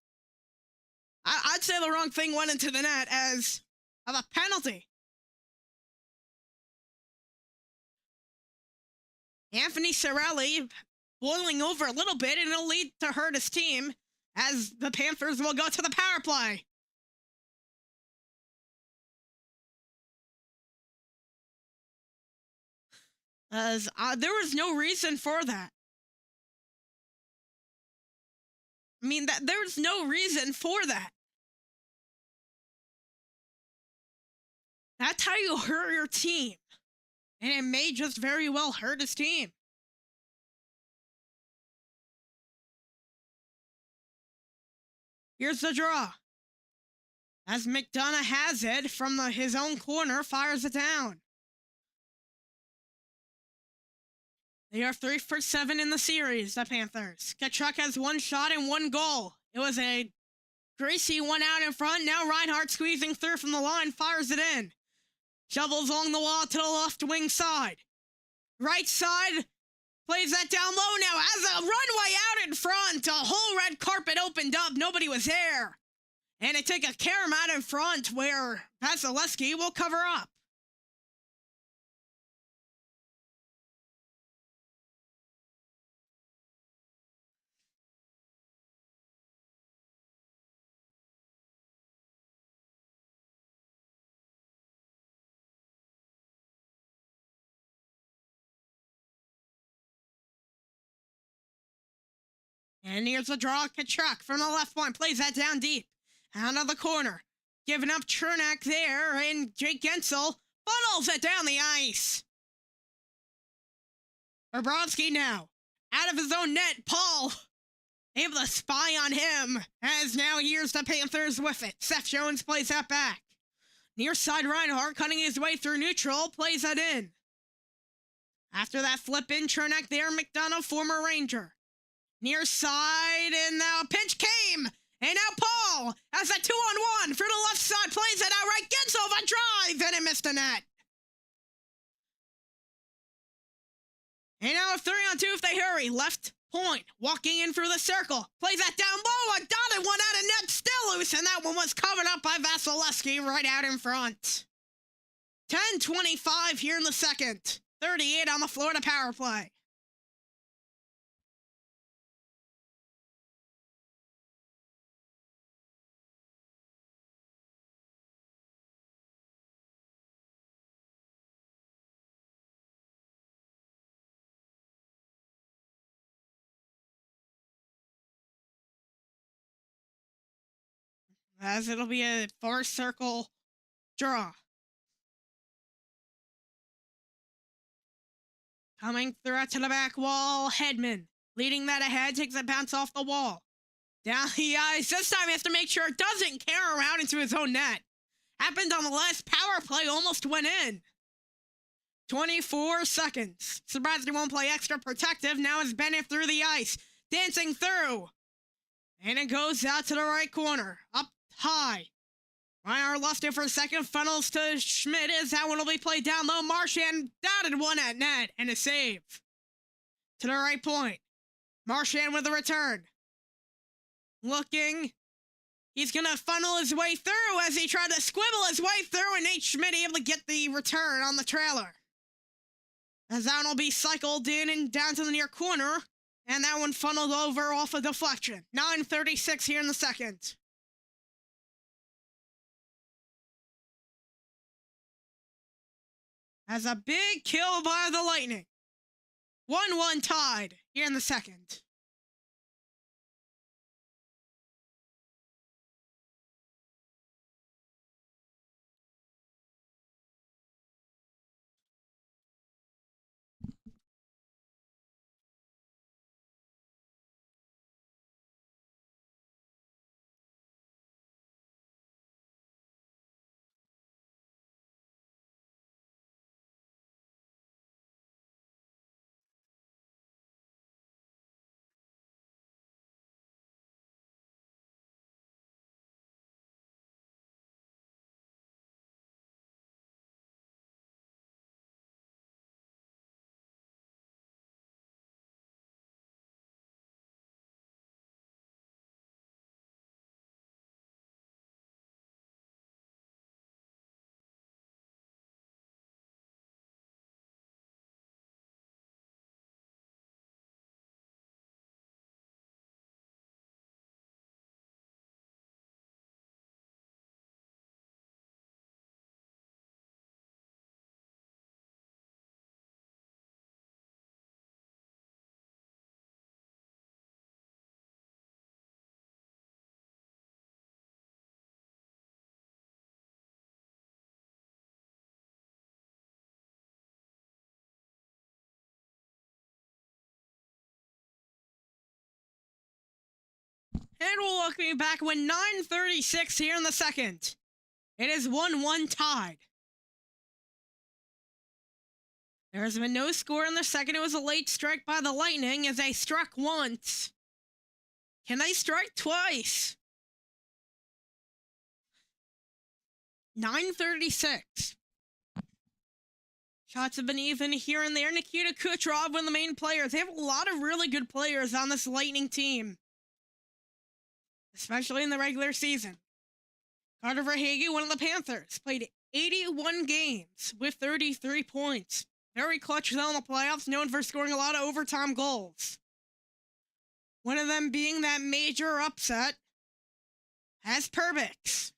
I'd say the wrong thing went into the net as of a penalty. Anthony Cirelli boiling over a little bit, and it'll lead to hurt his team as the Panthers will go to the power play. As there was no reason for that. I mean, there's no reason for that. That's how you hurt your team. And it may just very well hurt his team. Here's the draw. As McDonough has it from his own corner, fires it down. They are 3 for 7 in the series, the Panthers. Tkachuk has 1 shot and 1 goal. It was a greasy one out in front. Now Reinhart squeezing through from the line, fires it in. Shovels along the wall to the left wing side. Right side, plays that down low now. Has a runway out in front. A whole red carpet opened up. Nobody was there. And it took a carom out in front where Vasilevsky will cover up. And here's the draw. Tkachuk from the left point. Plays that down deep. Out of the corner. Giving up Chernak there. And Jake Gensel funnels it down the ice. Bobrovsky now. Out of his own net. Paul able to spy on him. As now here's the Panthers with it. ShestyOwnz plays that back. Near side Reinhart cutting his way through neutral. Plays that in. After that flip in, Chernak there. McDonough, former Ranger. Near side, and now a pinch came. And now Paul has a 2-on-1 for the left side. Plays it out right. Gets over drive, and it missed the net. And now a 3-on-2 if they hurry. Left point, walking in through the circle. Plays that down low. A dotted one out of net, still loose, and that one was covered up by Vasilevsky right out in front. 10:25 here in the second. 38 on the Florida power play. As it'll be a far circle draw. Coming through to the back wall, Hedman leading that ahead, takes a bounce off the wall. Down the ice, this time he has to make sure it doesn't carry around into his own net. Happened on the last power play, almost went in. 24 seconds. Surprised he won't play extra protective. Now it's Bennett through the ice. Dancing through. And it goes out to the right corner. Up high. Ryan lost it for a second. Funnels to Schmidt as that one will be played down low. Marchand dotted one at net and a save. To the right point. Marchand with a return. Looking. He's going to funnel his way through as he tried to squibble his way through, and Nate Schmidt able to get the return on the trailer. As that one will be cycled in and down to the near corner, and that one funneled over off a deflection. 9:36 here in the second. As a big kill by the Lightning. 1-1 tied here in the second. And we'll look back when 9:36 here in the second. It is 1-1 tied. There has been no score in the second. It was a late strike by the Lightning as they struck once. Can they strike twice? 9:36. Shots have been even here and there. Nikita Kucherov, one of the main players. They have a lot of really good players on this Lightning team, especially in the regular season. Carter Verhaeghe, one of the Panthers, played 81 games with 33 points. Very clutch though in the playoffs, known for scoring a lot of overtime goals. One of them being that major upset as Perbix,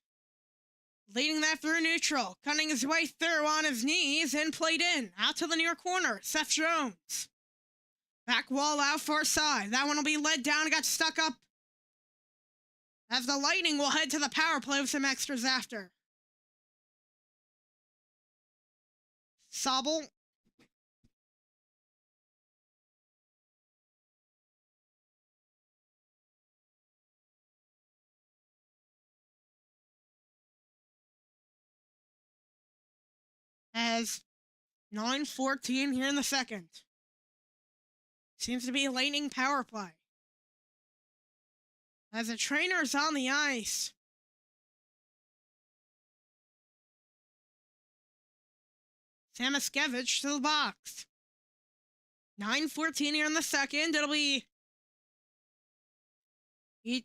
leading that through neutral, cutting his way through on his knees and played in, out to the near corner, Seth Jones. Back wall out far side, that one will be led down and got stuck up as the Lightning will head to the power play with some extras after. Sobel. As 9:14 here in the second. Seems to be a Lightning power play. As the trainer's on the ice. Samoskevich to the box. 9:14 here in the second. It'll be Maki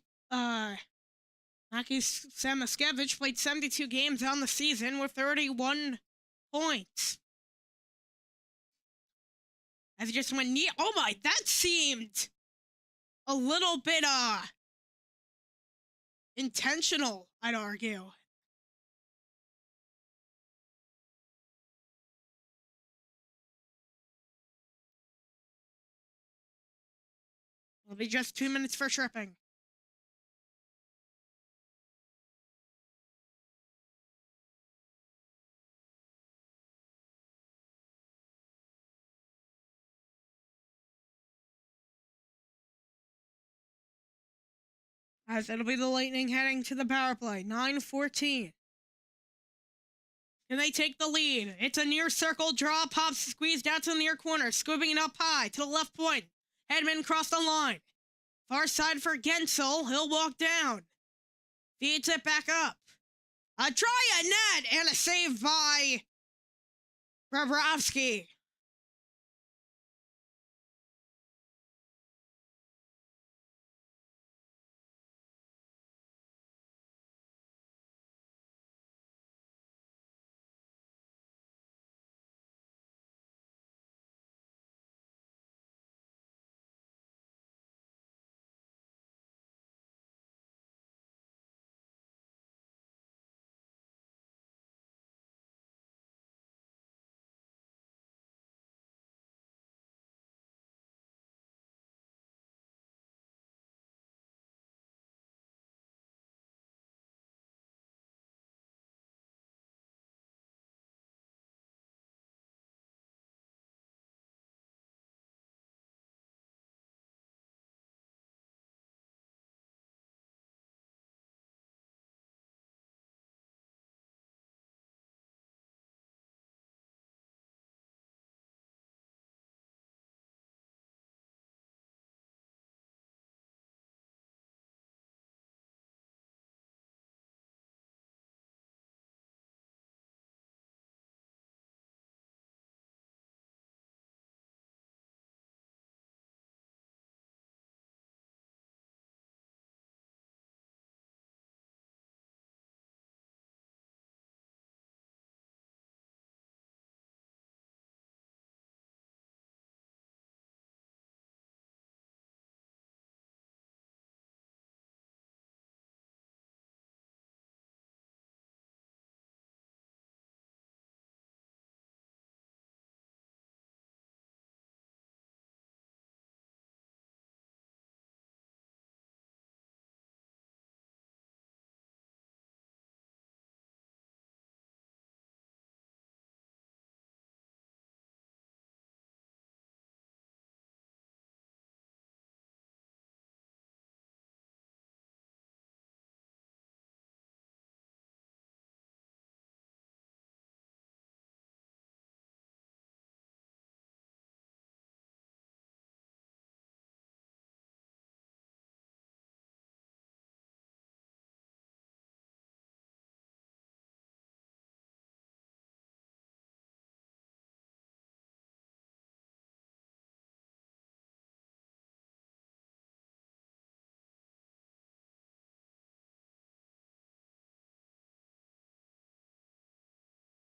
Samoskevich played 72 games on the season with 31 points. As he just went neat. Oh my, that seemed a little bit intentional, I'd argue. It'll be just 2 minutes for tripping. As it'll be the Lightning heading to the power play. 9:14. Can they take the lead? It's a near circle draw. Pops squeezed out to the near corner. Scooping it up high to the left point. Hedman crossed the line. Far side for Gensel. He'll walk down. Feeds it back up. A try at net and a save by Bobrovsky.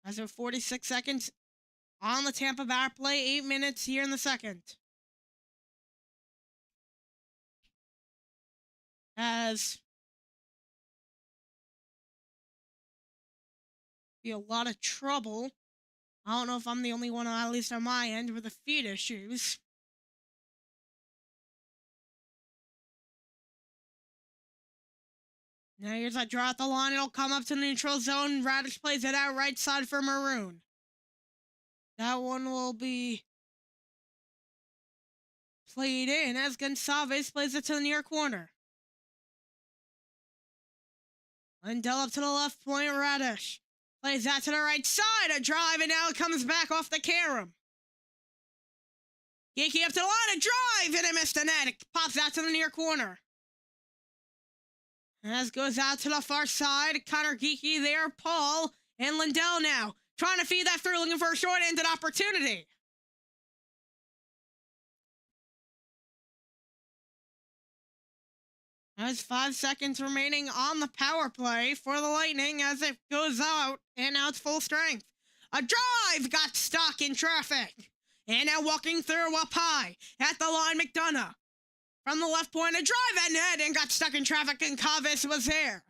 As of 46 seconds on the Tampa power play, 8 minutes here in the second. As be a lot of trouble. I don't know if I'm the only one, at least on my end, with the feed issues. Now here's a draw at the line. It'll come up to the neutral zone. Radish plays it out right side for Maroon. That one will be played in as Gonçalves plays it to the near corner. Lindell up to the left point. Radish plays that to the right side. A drive, and now it comes back off the carom. Geeky up to the line. A drive, and it missed the net. It pops out to the near corner. As goes out to the far side, Connor Geeky there, Paul, and Lindell now. Trying to feed that through, looking for a short-ended opportunity. There's 5 seconds remaining on the power play for the Lightning as it goes out, and now it's full strength. A drive got stuck in traffic. And now walking through up high at the line, McDonough. From the left point, a drive at net and got stuck in traffic, and Kavis was there.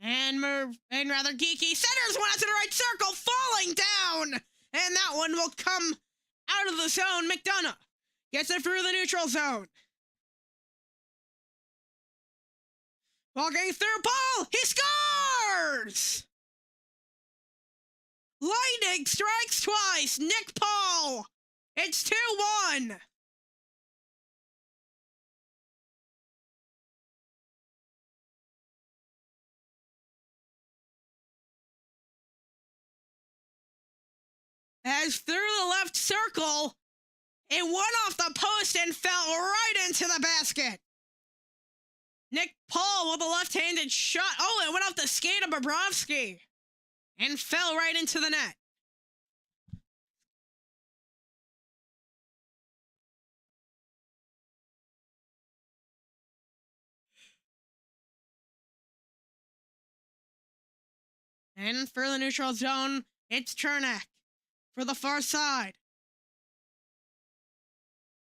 And rather Geeky centers one out to the right circle, falling down. And that one will come out of the zone. McDonough gets it through the neutral zone. Walking through Paul, he scores! Lightning strikes twice, Nick Paul. It's 2-1. as through the left circle, it went off the post and fell right into the basket. Nick Paul with a left-handed shot. Oh, it went off the skate of Bobrovsky and fell right into the net. And for the neutral zone, it's Chernak for the far side.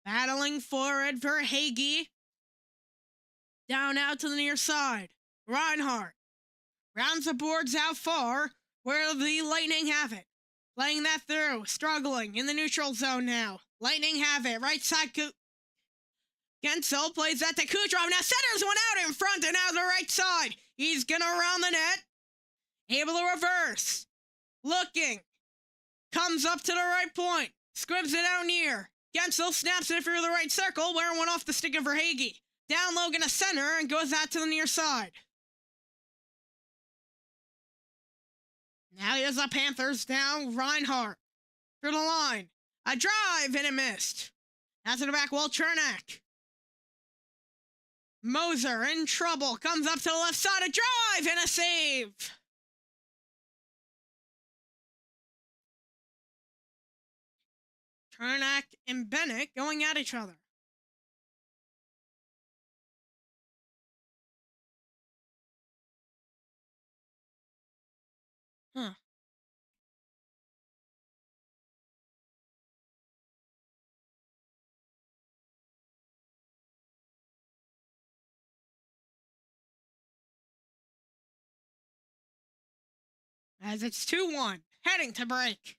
Battling forward for Hagee. Down out to the near side. Reinhardt rounds the boards out far where the Lightning have it. Playing that through. Struggling in the neutral zone now. Lightning have it. Right side. Gensel plays that to Kucherov. Now centers one out in front and out the right side. He's going to round the net. Able to reverse. Looking. Comes up to the right point. Squibs it out near. Gensel snaps it through the right circle, wearing one off the stick of Verhaeghe. Down low, gonna center, and goes out to the near side. Now here's the Panthers down. Reinhardt through the line. A drive, and it missed. Out to the back wall, Chernak. Moser in trouble. Comes up to the left side. A drive, and a save. Chernak and Bennett going at each other. As it's 2-1, heading to break.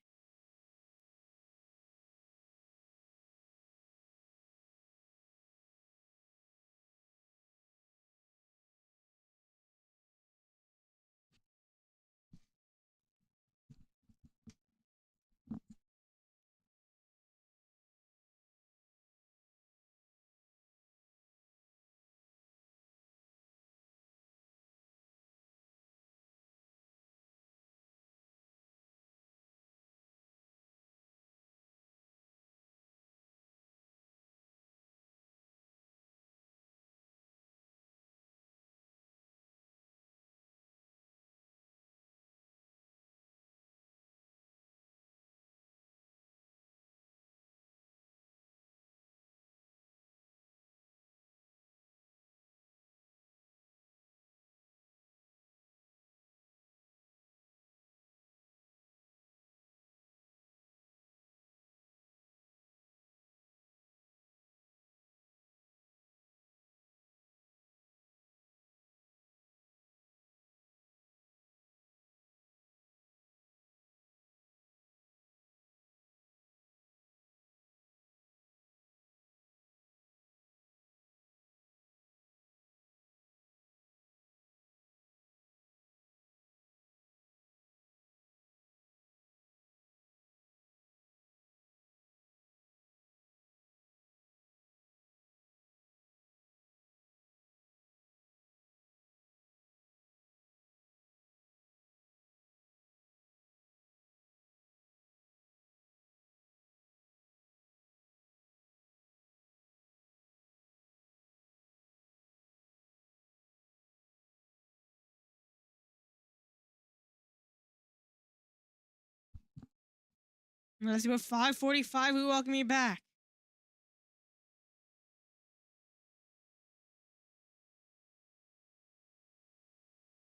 Let's go 5:45. We welcome you back.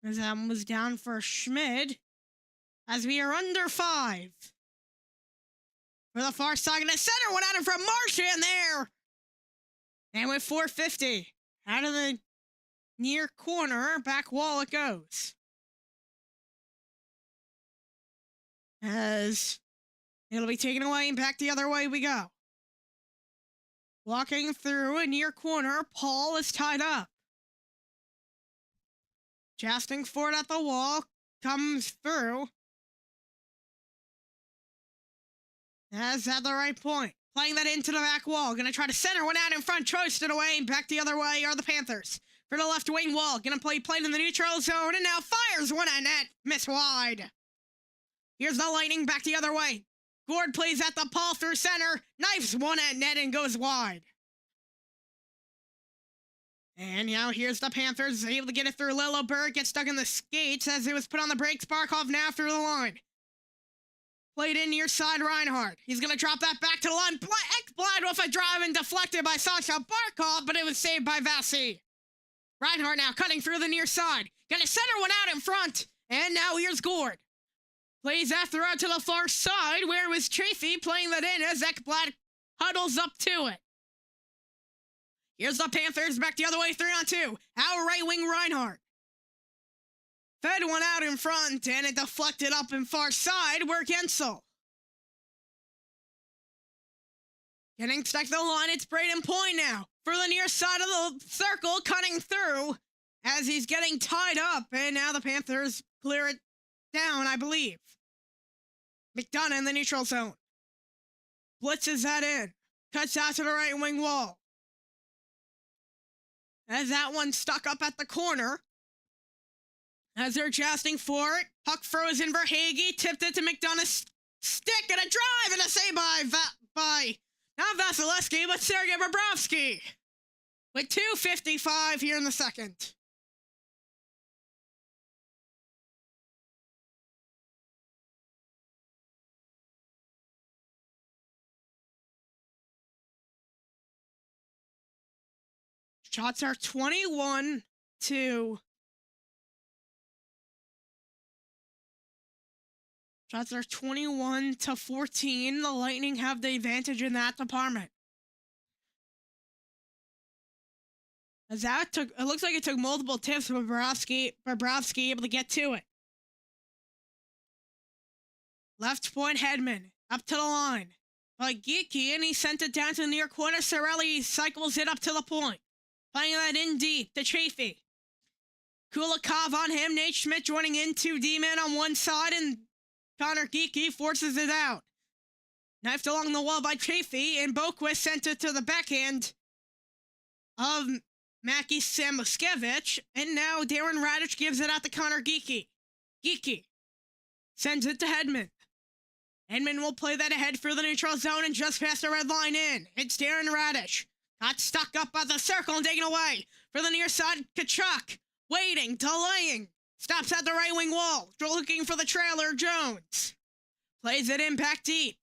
As that one was down for Schmid. As we are under 5. For the far side, and the center went out in front. Marchand there. And with 4:50, out of the near corner, back wall it goes. As it'll be taken away and back the other way we go. Walking through a near corner, Paul is tied up. Jasting forward at the wall, comes through. As at the right point. Playing that into the back wall. Gonna try to center one out in front. Choiced it away and back the other way are the Panthers. For the left wing wall. Gonna play played in the neutral zone and now fires one at net. Miss wide. Here's the Lightning back the other way. Gord plays at the Paul through center, knifes one at net and goes wide. And now here's the Panthers, able to get it through Lilleberg, gets stuck in the skates as it was put on the brakes. Barkov now through the line. Played in near side Reinhardt. He's going to drop that back to the line. Ekblad with a drive and deflected by Sasha Barkov, but it was saved by Vasi. Reinhardt now cutting through the near side. Gonna center one out in front. And now here's Gord. Plays that throw out to the far side, where it was Chaffee playing that in as Ekblad huddles up to it. Here's the Panthers back the other way, 3-on-2. Our right wing Reinhardt. Fed one out in front, and it deflected up in far side, where Gensel. Getting stuck to the line, it's Braden Point now. For the near side of the circle, cutting through, as he's getting tied up, and now the Panthers clear it down, I believe. McDonough in the neutral zone. Blitzes that in. Cuts out to the right wing wall. As that one stuck up at the corner. As they're jousting for it. Puck frozen for Hagee. Tipped it to McDonough's stick and a drive and a save by not Vasilevsky, but Sergei Bobrovsky. With 2:55 here in the second. Shots are 21-14. The Lightning have the advantage in that department. As that it looks like it took multiple tips for Bobrovsky able to get to it. Left point Hedman, up to the line. By Geeky, and he sent it down to the near corner. Cirelli cycles it up to the point. Playing that in deep to Chaffee. Kulikov on him. Nate Schmidt joining in, 2 D-men on one side, and Connor Geeky forces it out. Knifed along the wall by Chaffee, and Boquist sent it to the backhand of Mackie Samuskevich, and now Darren Radich gives it out to Connor Geeky. Geeky sends it to Hedman. Hedman will play that ahead for the neutral zone and just past the red line in. It's Darren Radich. Got stuck up by the circle and taken away. For the near side, Kachuk. Waiting, delaying. Stops at the right wing wall. Looking for the trailer, Jones. Plays it in back deep.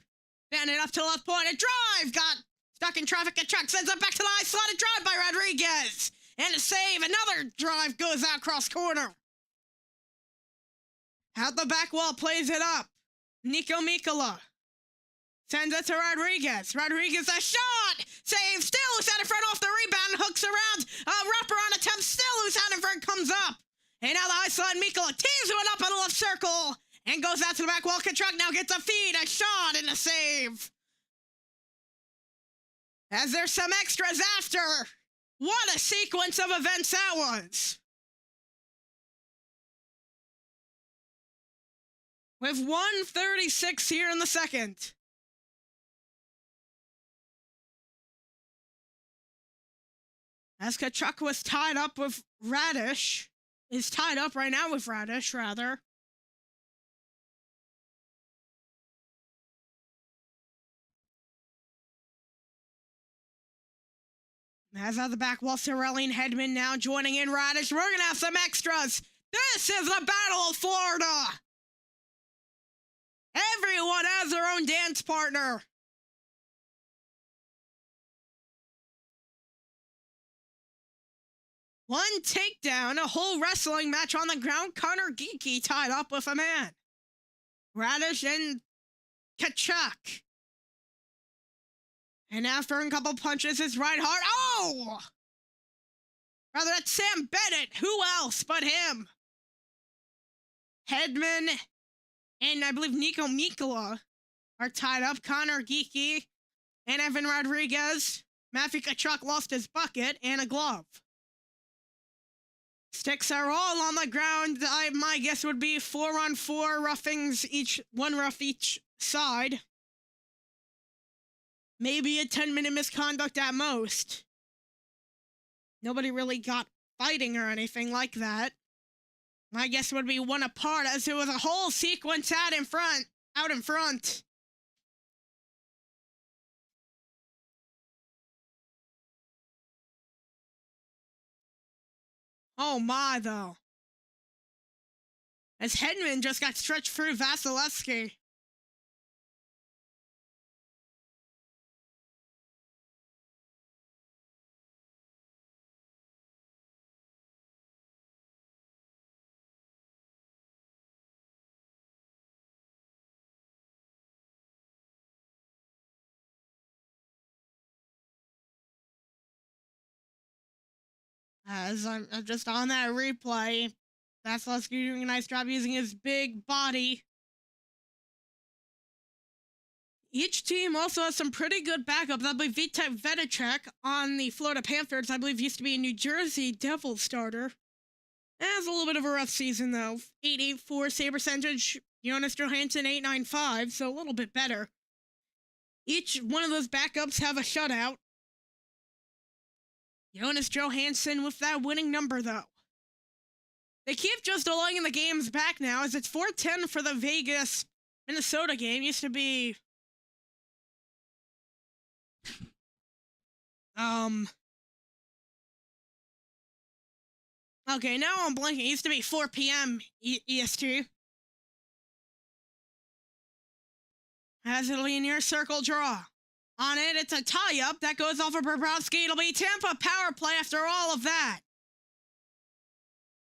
Bend it up to left point. A drive. Got stuck in traffic. Kachuk sends it back to the high slot. A drive by Rodriguez. And a save. Another drive goes out cross corner. Out the back wall, plays it up. Nico Mikkola. Sends it to Rodriguez. Rodriguez, a shot! Save, still loose out in front off the rebound, hooks around. Wraparound attempt, still loose out in front, comes up. And now the high slot, Mikkola tees one up on the left circle. And goes out to the back wall. Kachuk now gets a feed, a shot, and a save. As there's some extras after. What a sequence of events that was. With 1:36 here in the second. As Kachuk was tied up with Radish. Is tied up right now with Radish, rather. As at the back wall, Cirelli and Hedman now joining in Radish. We're going to have some extras. This is the Battle of Florida. Everyone has their own dance partner. One takedown, a whole wrestling match on the ground. Connor Geeky tied up with a man. Radish and Kachuk. And after a couple punches, it's Reinhardt. Oh! Rather, that's Sam Bennett. Who else but him? Hedman and I believe Nico Mikkola are tied up. Connor Geeky and Evan Rodriguez. Matthew Kachuk lost his bucket and a glove. Sticks are all on the ground. My guess would be 4-on-4 roughings, one rough each side. Maybe a 10-minute misconduct at most. Nobody really got fighting or anything like that. My guess would be one apart, as it was a whole sequence out in front. Oh my, though. As Hedman just got stretched through Vasilevsky. As I'm just on that replay, Vasilevsky doing a nice job using his big body. Each team also has some pretty good backups. I believe Vitek Vedicek on the Florida Panthers, I believe, used to be a New Jersey Devils starter. Has a little bit of a rough season, though. 8.84 save percentage. Jonas Johansson, 8.95, so a little bit better. Each one of those backups have a shutout. Jonas Johansson with that winning number, though. They keep just delaying the games back now, as it's 4:10 for the Vegas-Minnesota game. Used to be... Okay, now I'm blanking. It used to be 4 p.m. EST. As it'll be a near circle draw. On it, it's a tie-up. That goes off of Bobrovsky. It'll be Tampa power play after all of that.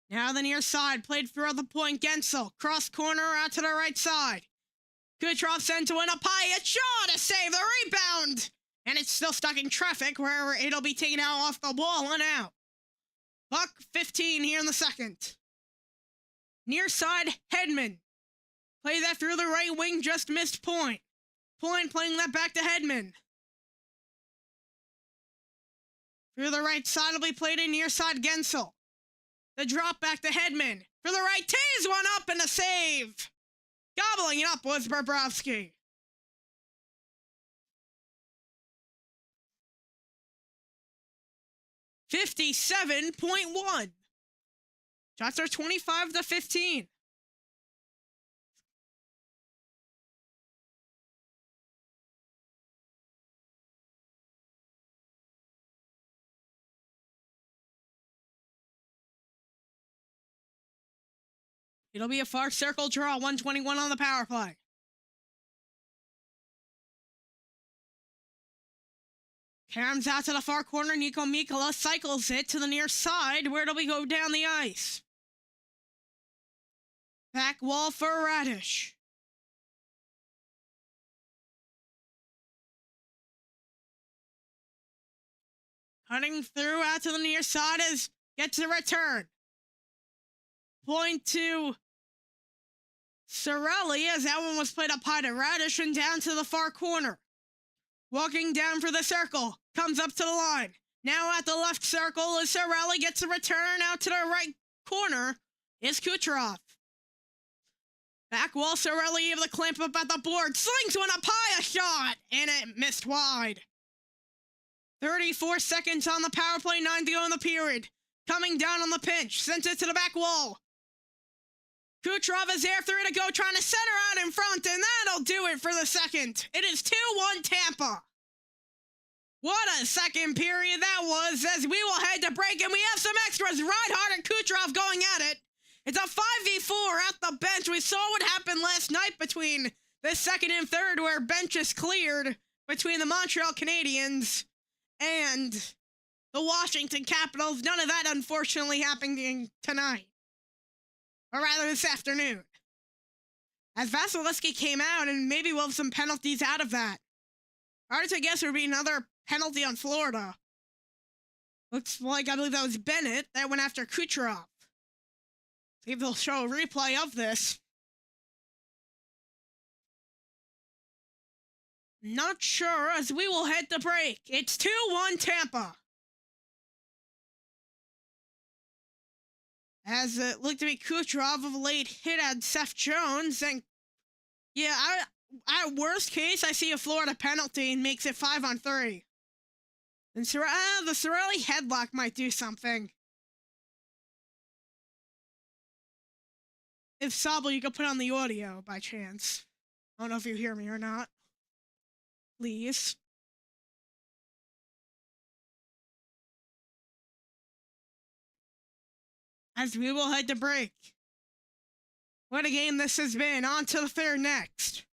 Now the near side, played throughout the point. Gensel, cross corner out to the right side. Kucherov sent to win a pie. A shot to save the rebound. And it's still stuck in traffic where it'll be taken out off the wall and out. Buck 15 here in the second. Near side, Hedman. Play that through the right wing, just missed Point. Point playing that back to Hedman. Through the right side will be played in near side Gensel. The drop back to Hedman. For the right, tees one up and a save. Gobbling it up was Bobrovsky. .1. Shots are 25-15. It'll be a far circle draw, 121 on the power play. Karam's out to the far corner. Nico Mikkola cycles it to the near side, where it'll be go down the ice. Back wall for Radish. Cutting through out to the near side as gets the return. Point to Cirelli as that one was played up high to Radish and down to the far corner. Walking down for the circle. Comes up to the line. Now at the left circle is Cirelli. Gets a return out to the right corner is Kucherov. Back wall, Cirelli able to clamp up at the board. Slings one up high, a shot, and it missed wide. 34 seconds on the power play, 9 to go in the period. Coming down on the pinch. Sends it to the back wall. Kucherov is there, 3 to go, trying to center out in front, and that'll do it for the second. It is 2-1 Tampa. What a second period that was, as we will head to break, and we have some extras. Reinhardt and Kucherov going at it. It's a 5v4 at the bench. We saw what happened last night between the second and third, where benches cleared between the Montreal Canadiens and the Washington Capitals. None of that, unfortunately, happening tonight. Or rather, this afternoon. As Vasilevsky came out, and maybe we'll have some penalties out of that. Hard to guess there would be another penalty on Florida. Looks like, I believe that was Bennett that went after Kucherov. See if they'll show a replay of this. Not sure, as we will head to break. It's 2-1 Tampa. As it looked to be Kucherov of a late hit at Seth Jones. And yeah, at worst case, I see a Florida penalty and makes it 5-on-3. And the Cirelli headlock might do something. If Sable, you could put on the audio by chance. I don't know if you hear me or not. Please. as we will head to break. What a game this has been. On to the fair next.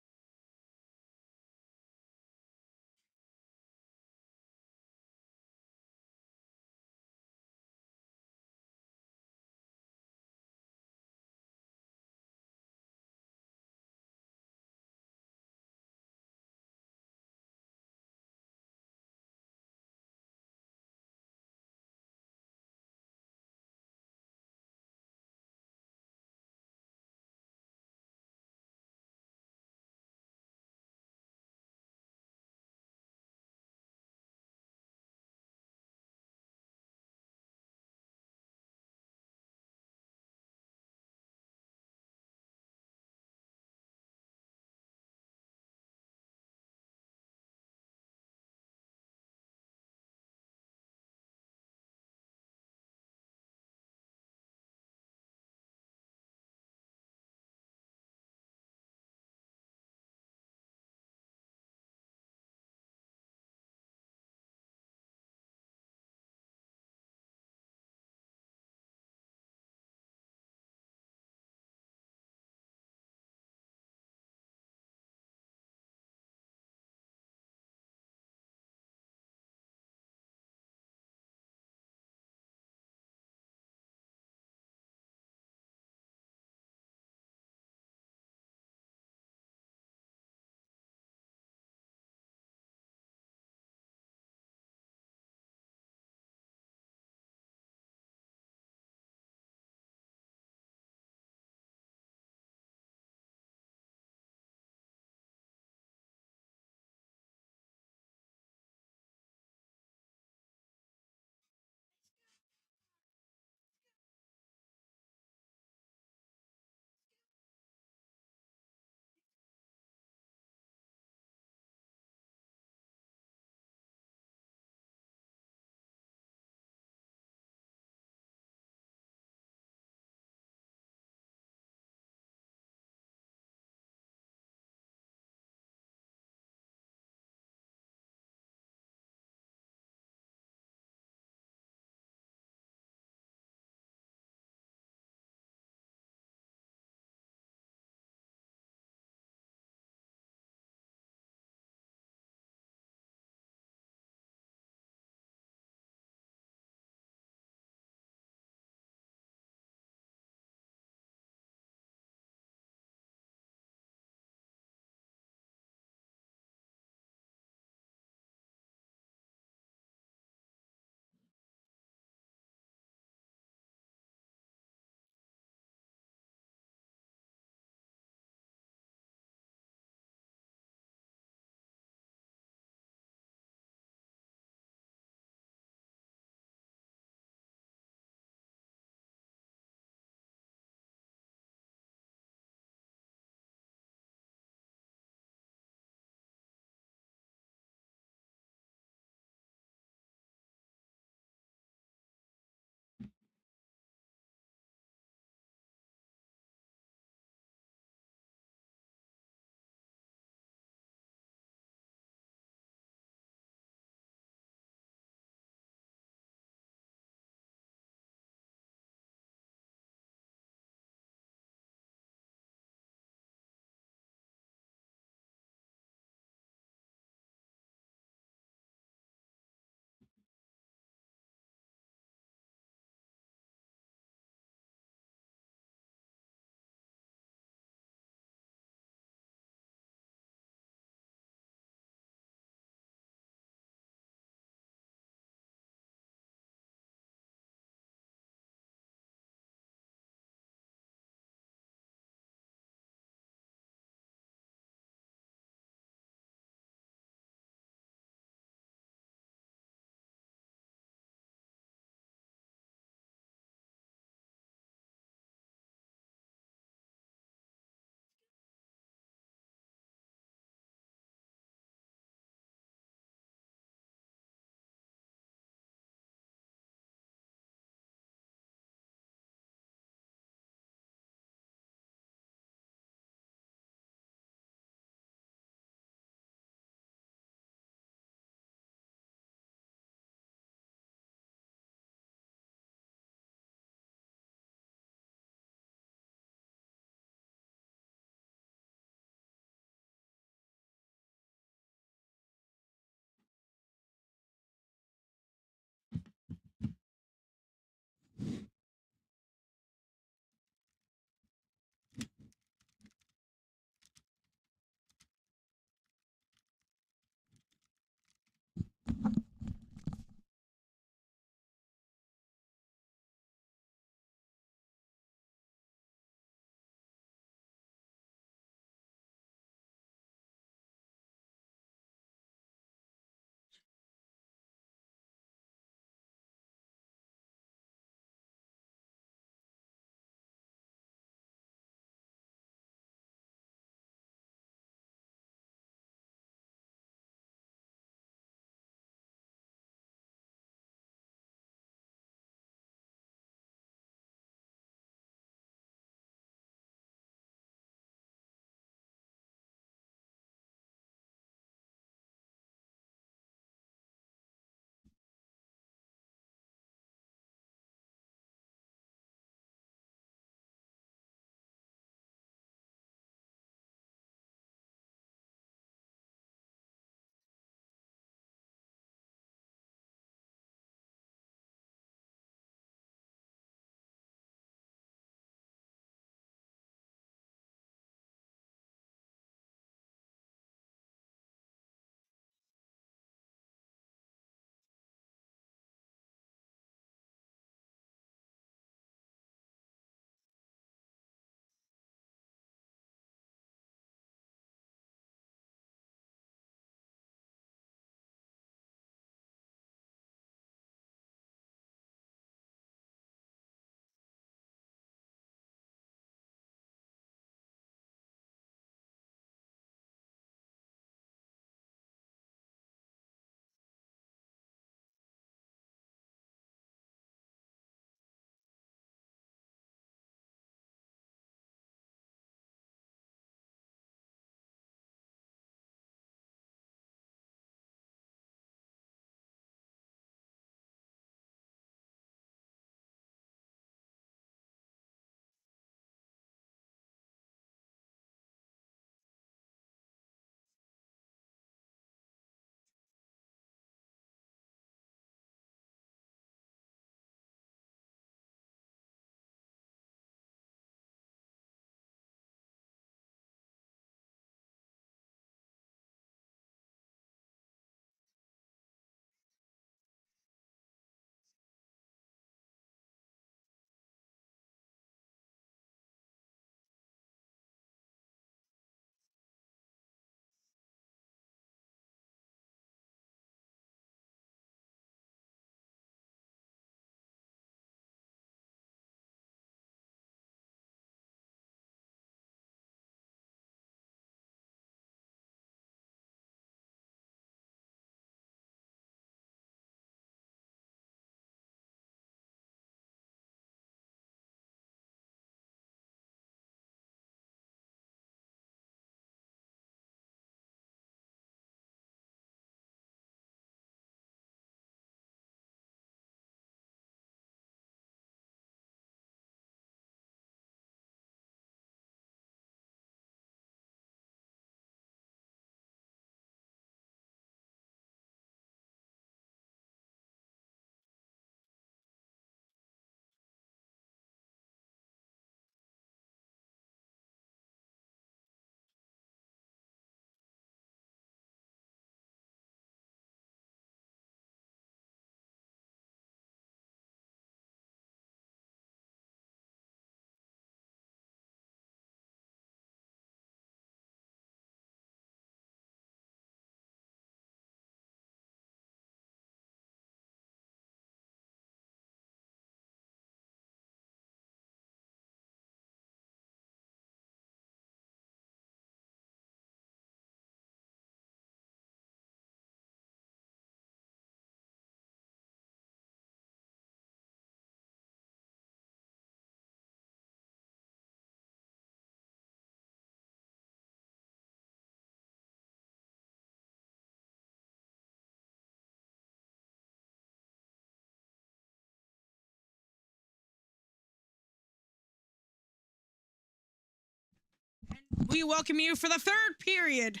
We welcome you for the third period.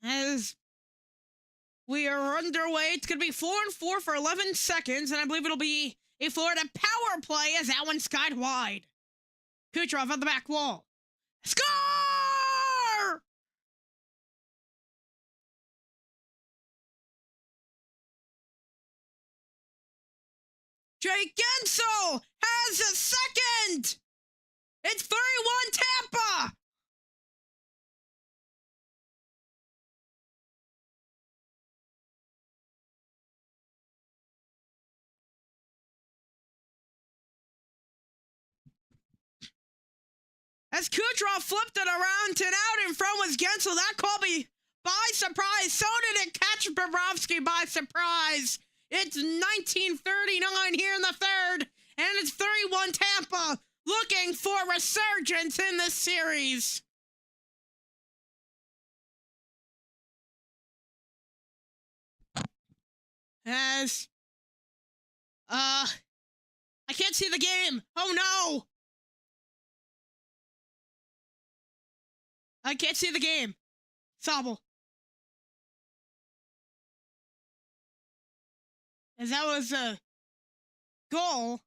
As we are underway, it's going to be 4-4 for 11 seconds, and I believe it'll be a Florida power play as that one skied wide. Kucherov on the back wall. Score! Jake Gensel has a second! It's 3-1 Tampa! As Kucherov flipped it around and out in front was Gensel. That caught me by surprise. So did it catch Bobrovsky by surprise. It's 19:39 here in the third, and it's 3-1 Tampa, looking for resurgence in this series. As, I can't see the game. Oh no! I can't see the game. Sobel. As that was a goal.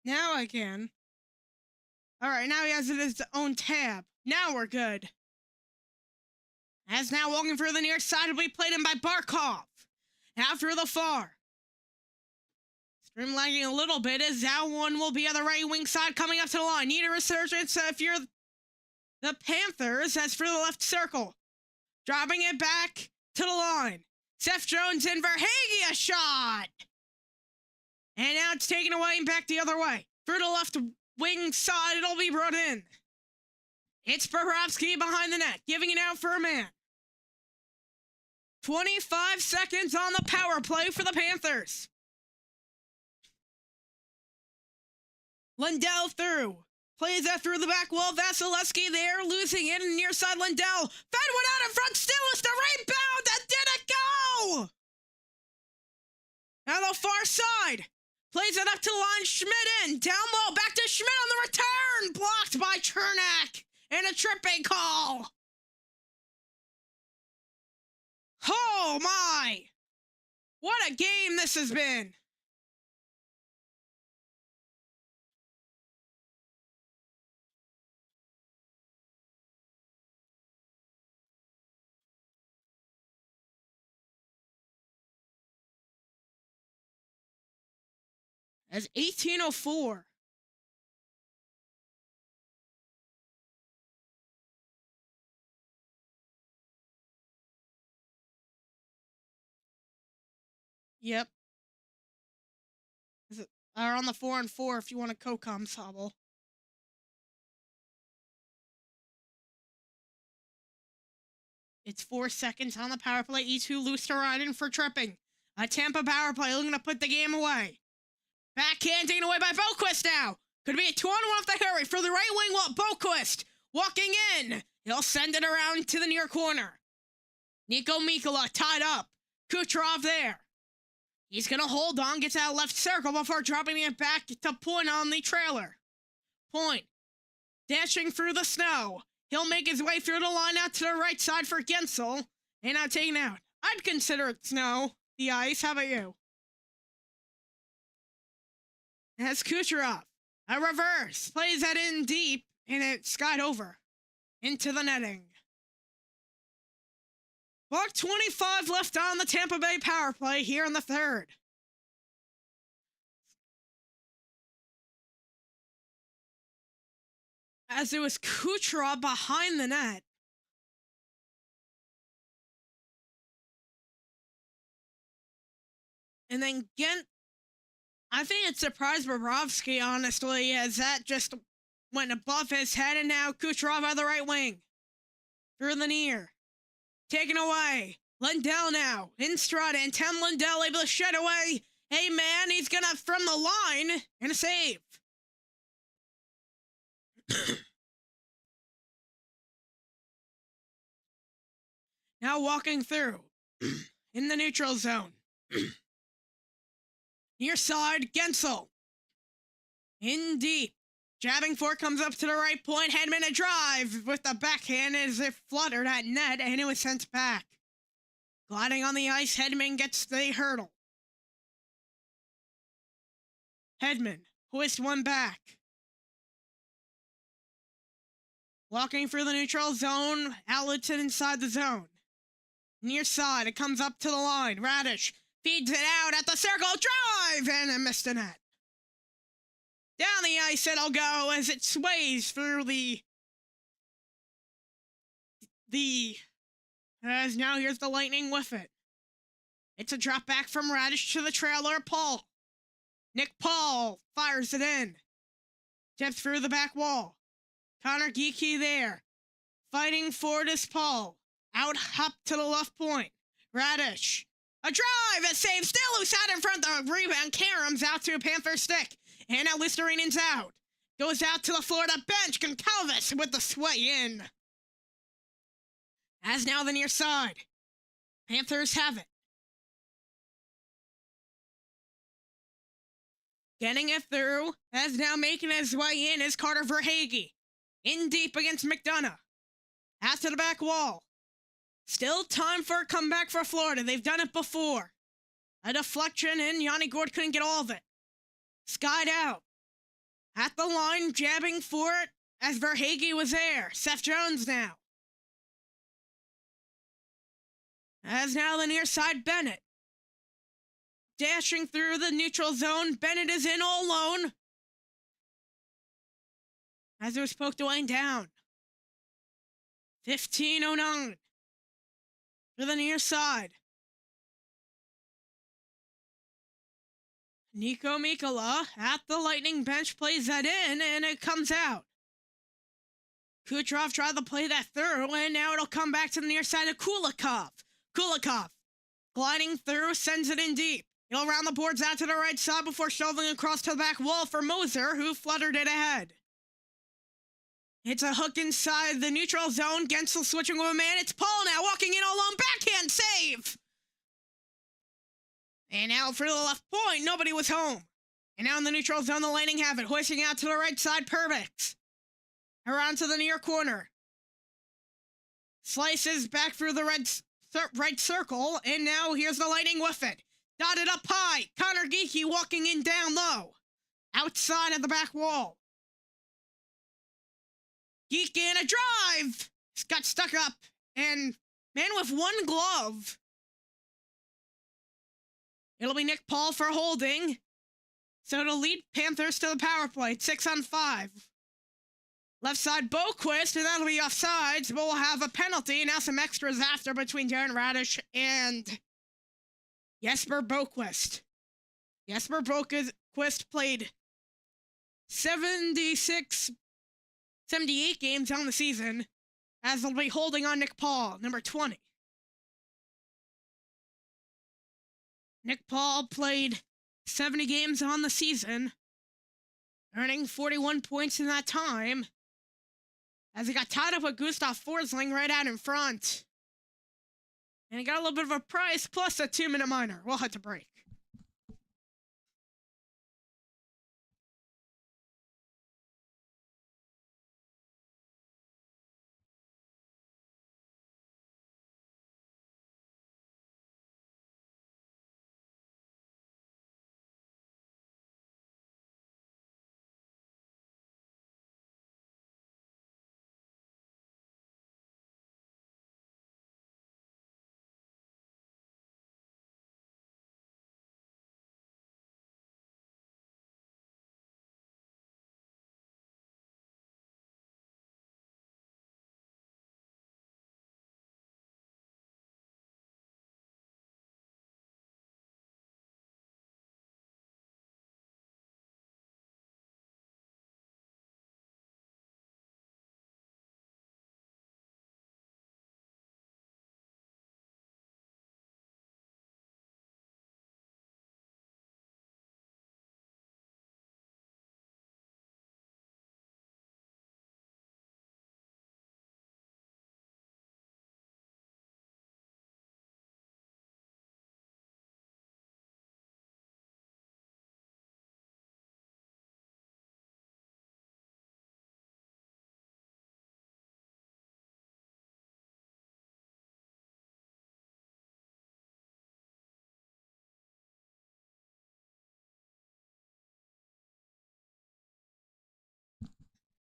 Now I can. Alright, now he has it as his own tab. Now we're good. As now walking through the near side will be played in by Barkov. After the far. Stream lagging a little bit as that one will be on the right wing side coming up to the line. Need a resurgence if you're the Panthers. As for the left circle. Dropping it back to the line. Seth Jones in Verhaeghe, a shot! And now it's taken away and back the other way. Through the left wing side, it'll be brought in. It's Bobrovsky behind the net, giving it out for a man. 25 seconds on the power play for the Panthers. Lindell through. Plays that through the back wall. Vasilevsky there, losing it. And near side, Lindell. Fed one out in front. Still is the rebound. That didn't go. Now the far side. Plays it up to the line. Schmidt in. Down low. Back to Schmidt on the return. Blocked by Chernak. And a tripping call. Oh my. What a game this has been. As 18:04. Yep. Or on the 4-4 if you want to co-com Sobel. It's 4 seconds on the power play. E2 loose to Ryan for tripping. A Tampa power play looking to put the game away. Backhand taken away by Boquist now. Could be a 2-on-1 off the hurry for the right wing wall. Boquist walking in. He'll send it around to the near corner. Nico Mikkola tied up. Kucherov there. He's going to hold on, gets out left circle before dropping it back to Point on the trailer. Point. Dashing through the snow. He'll make his way through the line out to the right side for Gensel. And now taken out. I'd consider it snow. The ice. How about you? That's Kucherov. A reverse. Plays that in deep, and it skied over. Into the netting. Buck 25 left on the Tampa Bay power play here in the third. As it was Kucherov behind the net. And then I think it surprised Bobrovsky, honestly, as that just went above his head, and now Kucherov on the right wing. Through the near. Taken away. Lindell now. In strut, and Tim Lindell able to shed away. Hey, man, he's gonna from the line, and a save. Now walking through. In the neutral zone. Near side, Gensel. In deep. Jabbing fork comes up to the right point. Hedman a drive with the backhand as it fluttered at net and it was sent back. Gliding on the ice, Hedman gets the hurdle. Hedman, hoist one back. Walking through the neutral zone, outlet to inside the zone. Near side, it comes up to the line. Radish feeds it out at the circle, drive, and it missed the net. Down the ice it'll go as it sways through as now here's the Lightning with it. It's a drop back from Radish to the trailer, Paul. Nick Paul fires it in. Tipped through the back wall. Connor Geeky there. Fighting forward is Paul. Out hop to the left point. Radish. A drive, a save, still loose out in front of the rebound. Karams out to a Panther stick. And now Listerinen's out. Goes out to the Florida bench. Goncalves with the sway in. As now the near side. Panthers have it. Getting it through. As now making his way in is Carter Verhaeghe. In deep against McDonough. Pass to the back wall. Still time for a comeback for Florida. They've done it before. A deflection and Yanni Gourde couldn't get all of it. Skied out. At the line, jabbing for it as Verhaeghe was there. Seth Jones now. As now the near side, Bennett. Dashing through the neutral zone. Bennett is in all alone. As it was poked away and down. 15:09. To the near side. Nico Mikkola at the Lightning bench plays that in, and it comes out. Kucherov tried to play that through, and now it'll come back to the near side of Kulikov. Kulikov, gliding through, sends it in deep. He'll round the boards out to the right side before shoving across to the back wall for Moser, who fluttered it ahead. It's a hook inside the neutral zone. Gensel switching with a man. It's Paul now walking in alone. Backhand save! And now for the left point, nobody was home. And now in the neutral zone, the Lightning have it. Hoisting out to the right side, Perbix. Around to the near corner. Slices back through the right circle, and now here's the Lightning with it. Dotted up high. Connor Geeky walking in down low. Outside of the back wall. Geeky in a drive. He's got stuck up, and man with one glove. It'll be Nick Paul for holding. So it'll lead Panthers to the power play. 6-on-5. Left side, Boquist, and that'll be offsides, but we'll have a penalty. Now some extras after between Darren Radish and Jesper Boquist. Jesper Boquist played 78 games on the season, as they'll be holding on Nick Paul, number 20. Nick Paul played 70 games on the season, earning 41 points in that time, as he got tied up with Gustav Forsling right out in front. And he got a little bit of a price, plus a 2-minute minor. We'll have to break.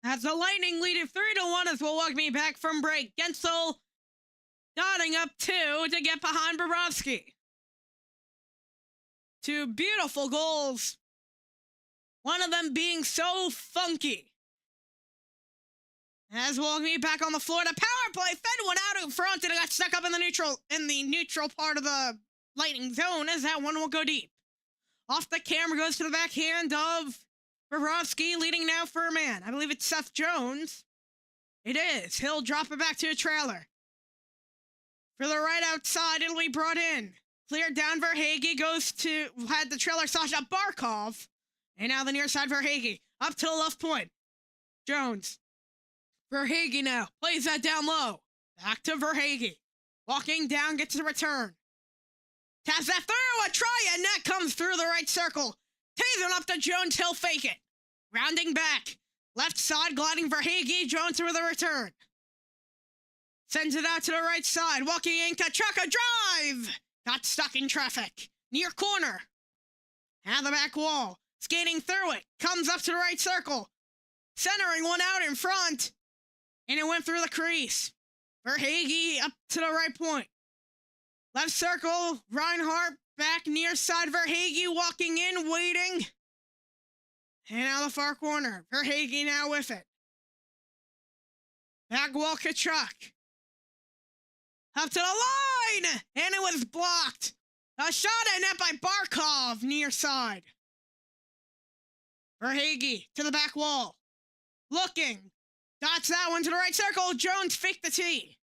As the Lightning lead it 3-1 as we'll welcome me back from break. Gensel dotting up 2 to get behind Bobrovsky. 2 beautiful goals. One of them being so funky. As we'll welcome me back on the floor. The power play fed one out in front and it got stuck up in the neutral part of the Lightning zone as that one will go deep. Off the camera goes to the backhand of Bobrovsky, leading now for a man. I believe it's Seth Jones. It is. He'll drop it back to a trailer. For the right outside, it'll be brought in. Cleared down, Verhaeghe had the trailer Sasha Barkov. And now the near side, Verhaeghe. Up to the left point. Jones. Verhaeghe now. Plays that down low. Back to Verhaeghe. Walking down, gets the return. Taps that through, a try, and that comes through the right circle. Teasing up to Jones, he'll fake it. Rounding back. Left side, gliding Verhaeghe, Jones with a return. Sends it out to the right side, walking in, Kachaka drive! Got stuck in traffic. Near corner. At the back wall. Skating through it. Comes up to the right circle. Centering one out in front. And it went through the crease. Verhaeghe up to the right point. Left circle, Reinhart back near side, Verhaeghe walking in, waiting. And out the far corner, Verhaeghe now with it. Back wall, Tkachuk. Up to the line! And it was blocked. A shot at net by Barkov, near side. Verhaeghe to the back wall. Looking. Dots that one to the right circle. Jones faked the tee.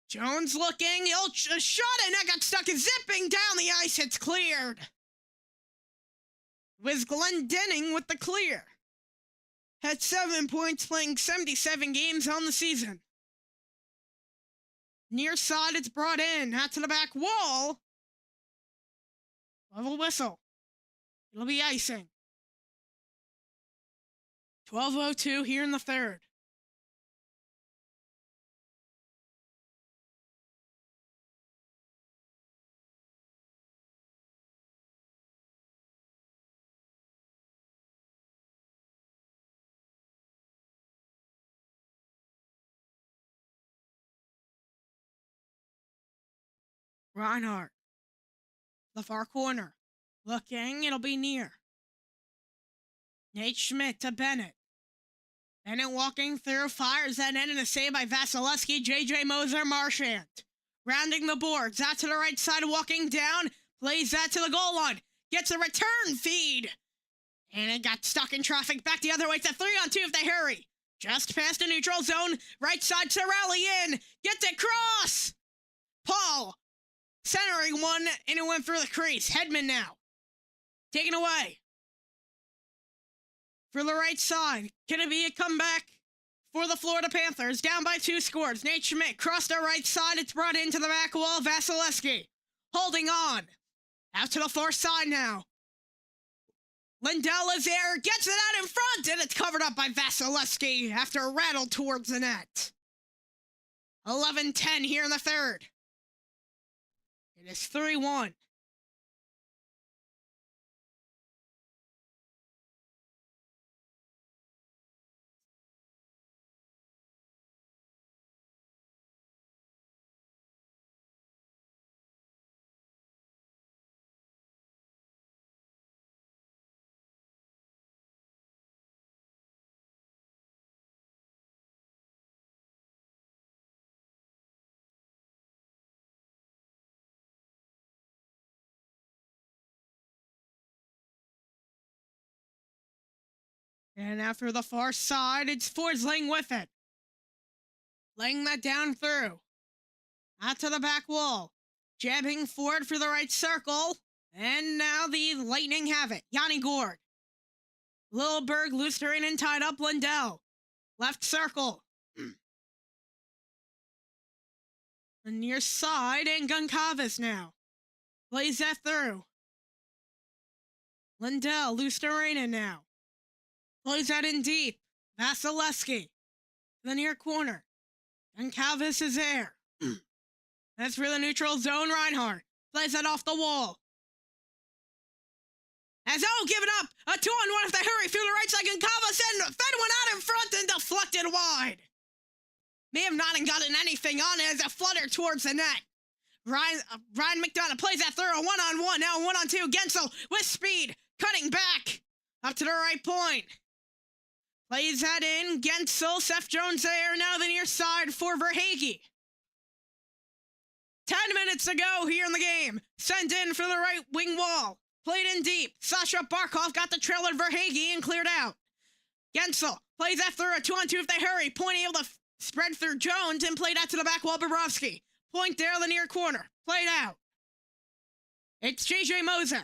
Jones looking, a shot and that got stuck, zipping down the ice, it's cleared. It was Glendening with the clear. Had 7 points playing 77 games on the season. Near side, it's brought in, out to the back wall. Level whistle. It'll be icing. 12:02 here in the third. Reinhart. The far corner. Looking, it'll be near. Nate Schmidt to Bennett. Bennett walking through, fires that in and a save by Vasilevsky, J.J. Moser, Marchand. Rounding the boards, out to the right side, walking down, plays that to the goal line. Gets a return feed. And it got stuck in traffic, back the other way. It's a 3-on-2 if they hurry. Just past the neutral zone, right side to rally in. Gets it cross. Paul. Centering one, and it went through the crease. Hedman now. Taken away. For the right side. Can it be a comeback for the Florida Panthers? Down by 2 scores. Nate Schmidt crossed the right side. It's brought into the back wall. Vasilevsky holding on. Out to the far side now. Lindell is there. Gets it out in front, and it's covered up by Vasilevsky after a rattle towards the net. 11-10 here in the third. It is 3-1. And after the far side, it's Forsling with it. Laying that down through. Out to the back wall. Jabbing forward for the right circle. And now the Lightning have it. Yanni Gourde. Lilleberg, Lusterinen tied up. Lindell. Left circle. The near side, and Gunkavis now. Plays that through. Lindell, Lusterinen now. Plays that in deep. Vasilevsky. The near corner. And Calvis is there. That's for the neutral zone. Reinhart plays that off the wall. As give it up. A 2-on-1 if they hurry through the right side. And Calvis fed one out in front and deflected it wide. May have not gotten anything on it as it fluttered towards the net. Ryan McDonough plays that through a one-on-one, now a one-on-two. Gensel with speed, cutting back up to the right point. Plays that in. Gensel, Seth Jones there, now the near side for Verhaeghe. 10 minutes to go here in the game. Sent in for the right wing wall. Played in deep. Sasha Barkov got the trailer Verhaeghe and cleared out. Gensel plays that through a 2-on-2 if they hurry. Point able to spread through Jones and played out to the back wall. Bobrovsky. Point there in the near corner. Played out. It's JJ Moza.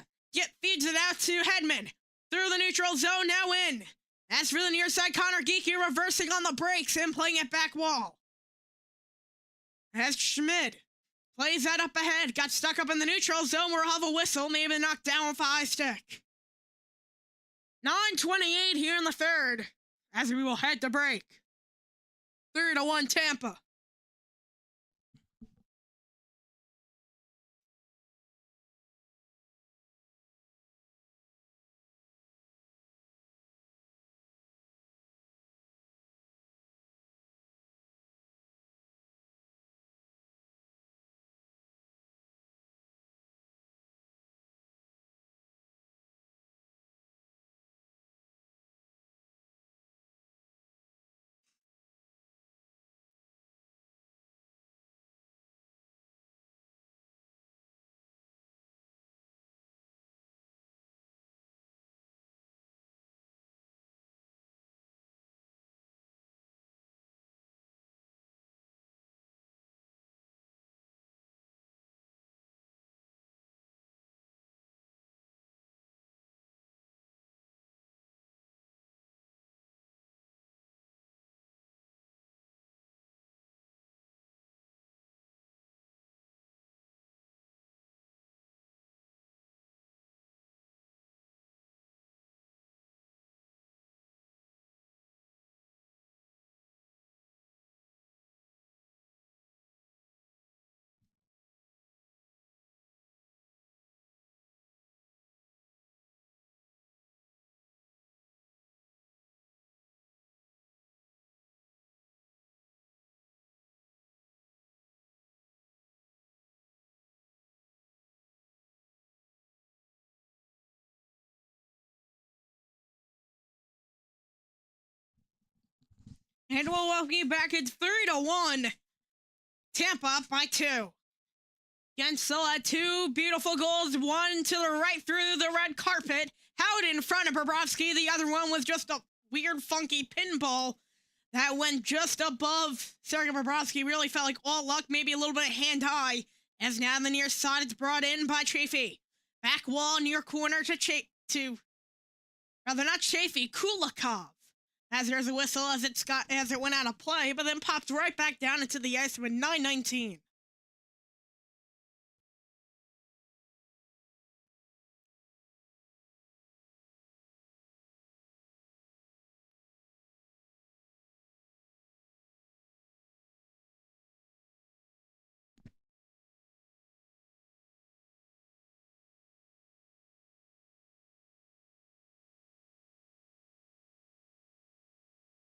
Feeds it out to Hedman. Through the neutral zone, now in. As for the near side, Connor Geeky reversing on the brakes and playing it back wall. As Schmid plays that up ahead. Got stuck up in the neutral zone where we'll have a whistle. Maybe knocked down with a high stick. 9:28 here in the third. As we will head to break. 3-1 Tampa. And we'll welcome you back. It's 3-1. Tampa up by 2. Gensel had 2 beautiful goals. One to the right through the red carpet. Out in front of Bobrovsky. The other one was just a weird, funky pinball that went just above Sergei Bobrovsky. Really felt like all luck, maybe a little bit of hand-eye. As now on the near side, it's brought in by Chaffee. Back wall, near corner to not Chaffee, Kulikov. As there's a whistle as it went out of play, but then popped right back down into the ice with 9:19.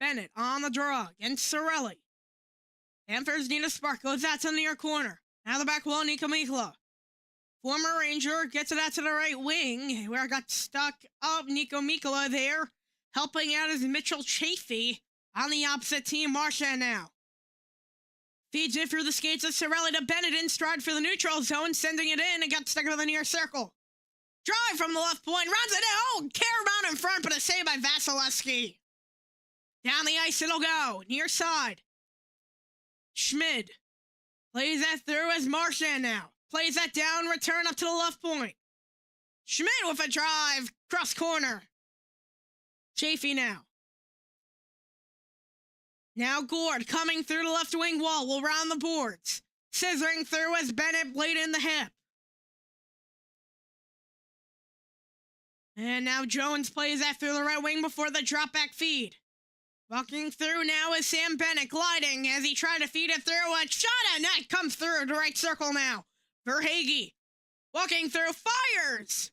Bennett on the draw against Cirelli. Panthers need a spark. Goes out to the near corner. Now the back wall, Nico Mikkola. Former Ranger gets it out to the right wing, where I got stuck up. Nico Mikkola there. Helping out is Mitchell Chaffee on the opposite team. Marchand now. Feeds it through the skates of Cirelli to Bennett in stride for the neutral zone. Sending it in and got stuck in the near circle. Drive from the left point. Runs it in. Oh, Caravana in front, but a save by Vasilevsky. Down the ice it'll go. Near side. Schmid plays that through as Marchand now. Plays that down, return up to the left point. Schmid with a drive. Cross corner. Chaffee now. Now Gord coming through the left wing wall. Will round the boards. Scissoring through as Bennett blade in the hip. And now Jones plays that through the right wing before the drop back feed. Walking through now is Sam Bennett gliding as he tried to feed it through. A shot at net comes through the right circle now. Verhaeghe walking through, fires.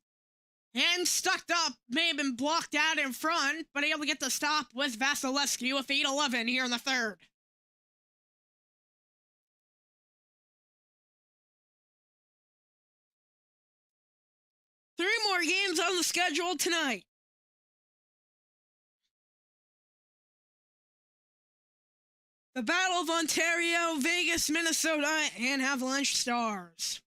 And stuck up, may have been blocked out in front, but able to get the stop with Vasilevsky with 8:11 here in the third. Three more games on the schedule tonight. The Battle of Ontario, Vegas, Minnesota, and Avalanche Stars.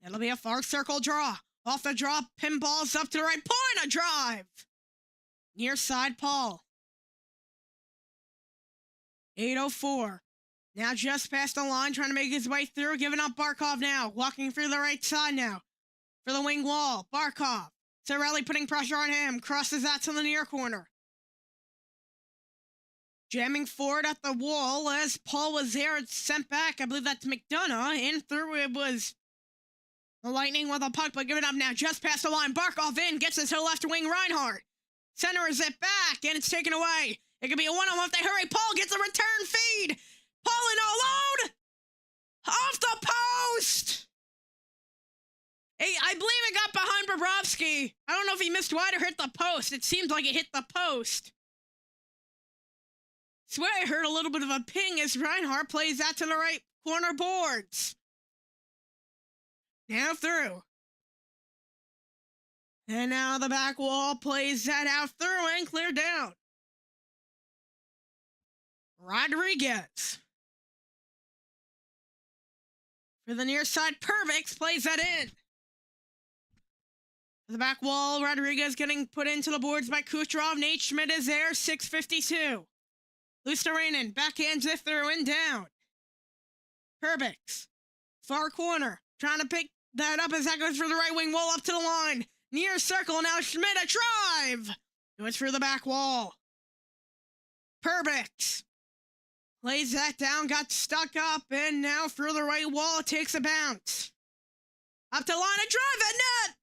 It'll be a far circle draw. Off the draw, pinballs up to the right point, a drive. Near side, Paul. 8:04. Now just past the line, trying to make his way through, giving up Barkov now. Walking through the right side now. For the wing wall, Barkov. Cirelli putting pressure on him. Crosses out to the near corner. Jamming forward at the wall as Paul was there. It's sent back. I believe that's McDonough. In through it was the Lightning with a puck, but giving up now. Just past the line. Barkov in. Gets it to the left wing. Reinhardt. Centers it back, and it's taken away. It could be a one-on-one if they hurry. Paul gets a return feed. Paul in alone. Off the post. I believe it got behind Bobrovsky. I don't know if he missed wide or hit the post. It seems like it hit the post. Swear I heard a little bit of a ping as Reinhardt plays that to the right corner boards. Now through. And now the back wall plays that out through and cleared down. Rodriguez. For the near side, Pervix plays that in. The back wall, Rodriguez getting put into the boards by Kucherov. Nate Schmidt is there, 6:52. Luosterainen backhands it through and down. Pervix. Far corner. Trying to pick that up as that goes for the right wing wall up to the line. Near circle, now Schmidt, a drive! Goes through the back wall. Pervix lays that down, got stuck up, and now through the right wall, takes a bounce. Up to line, a drive at net!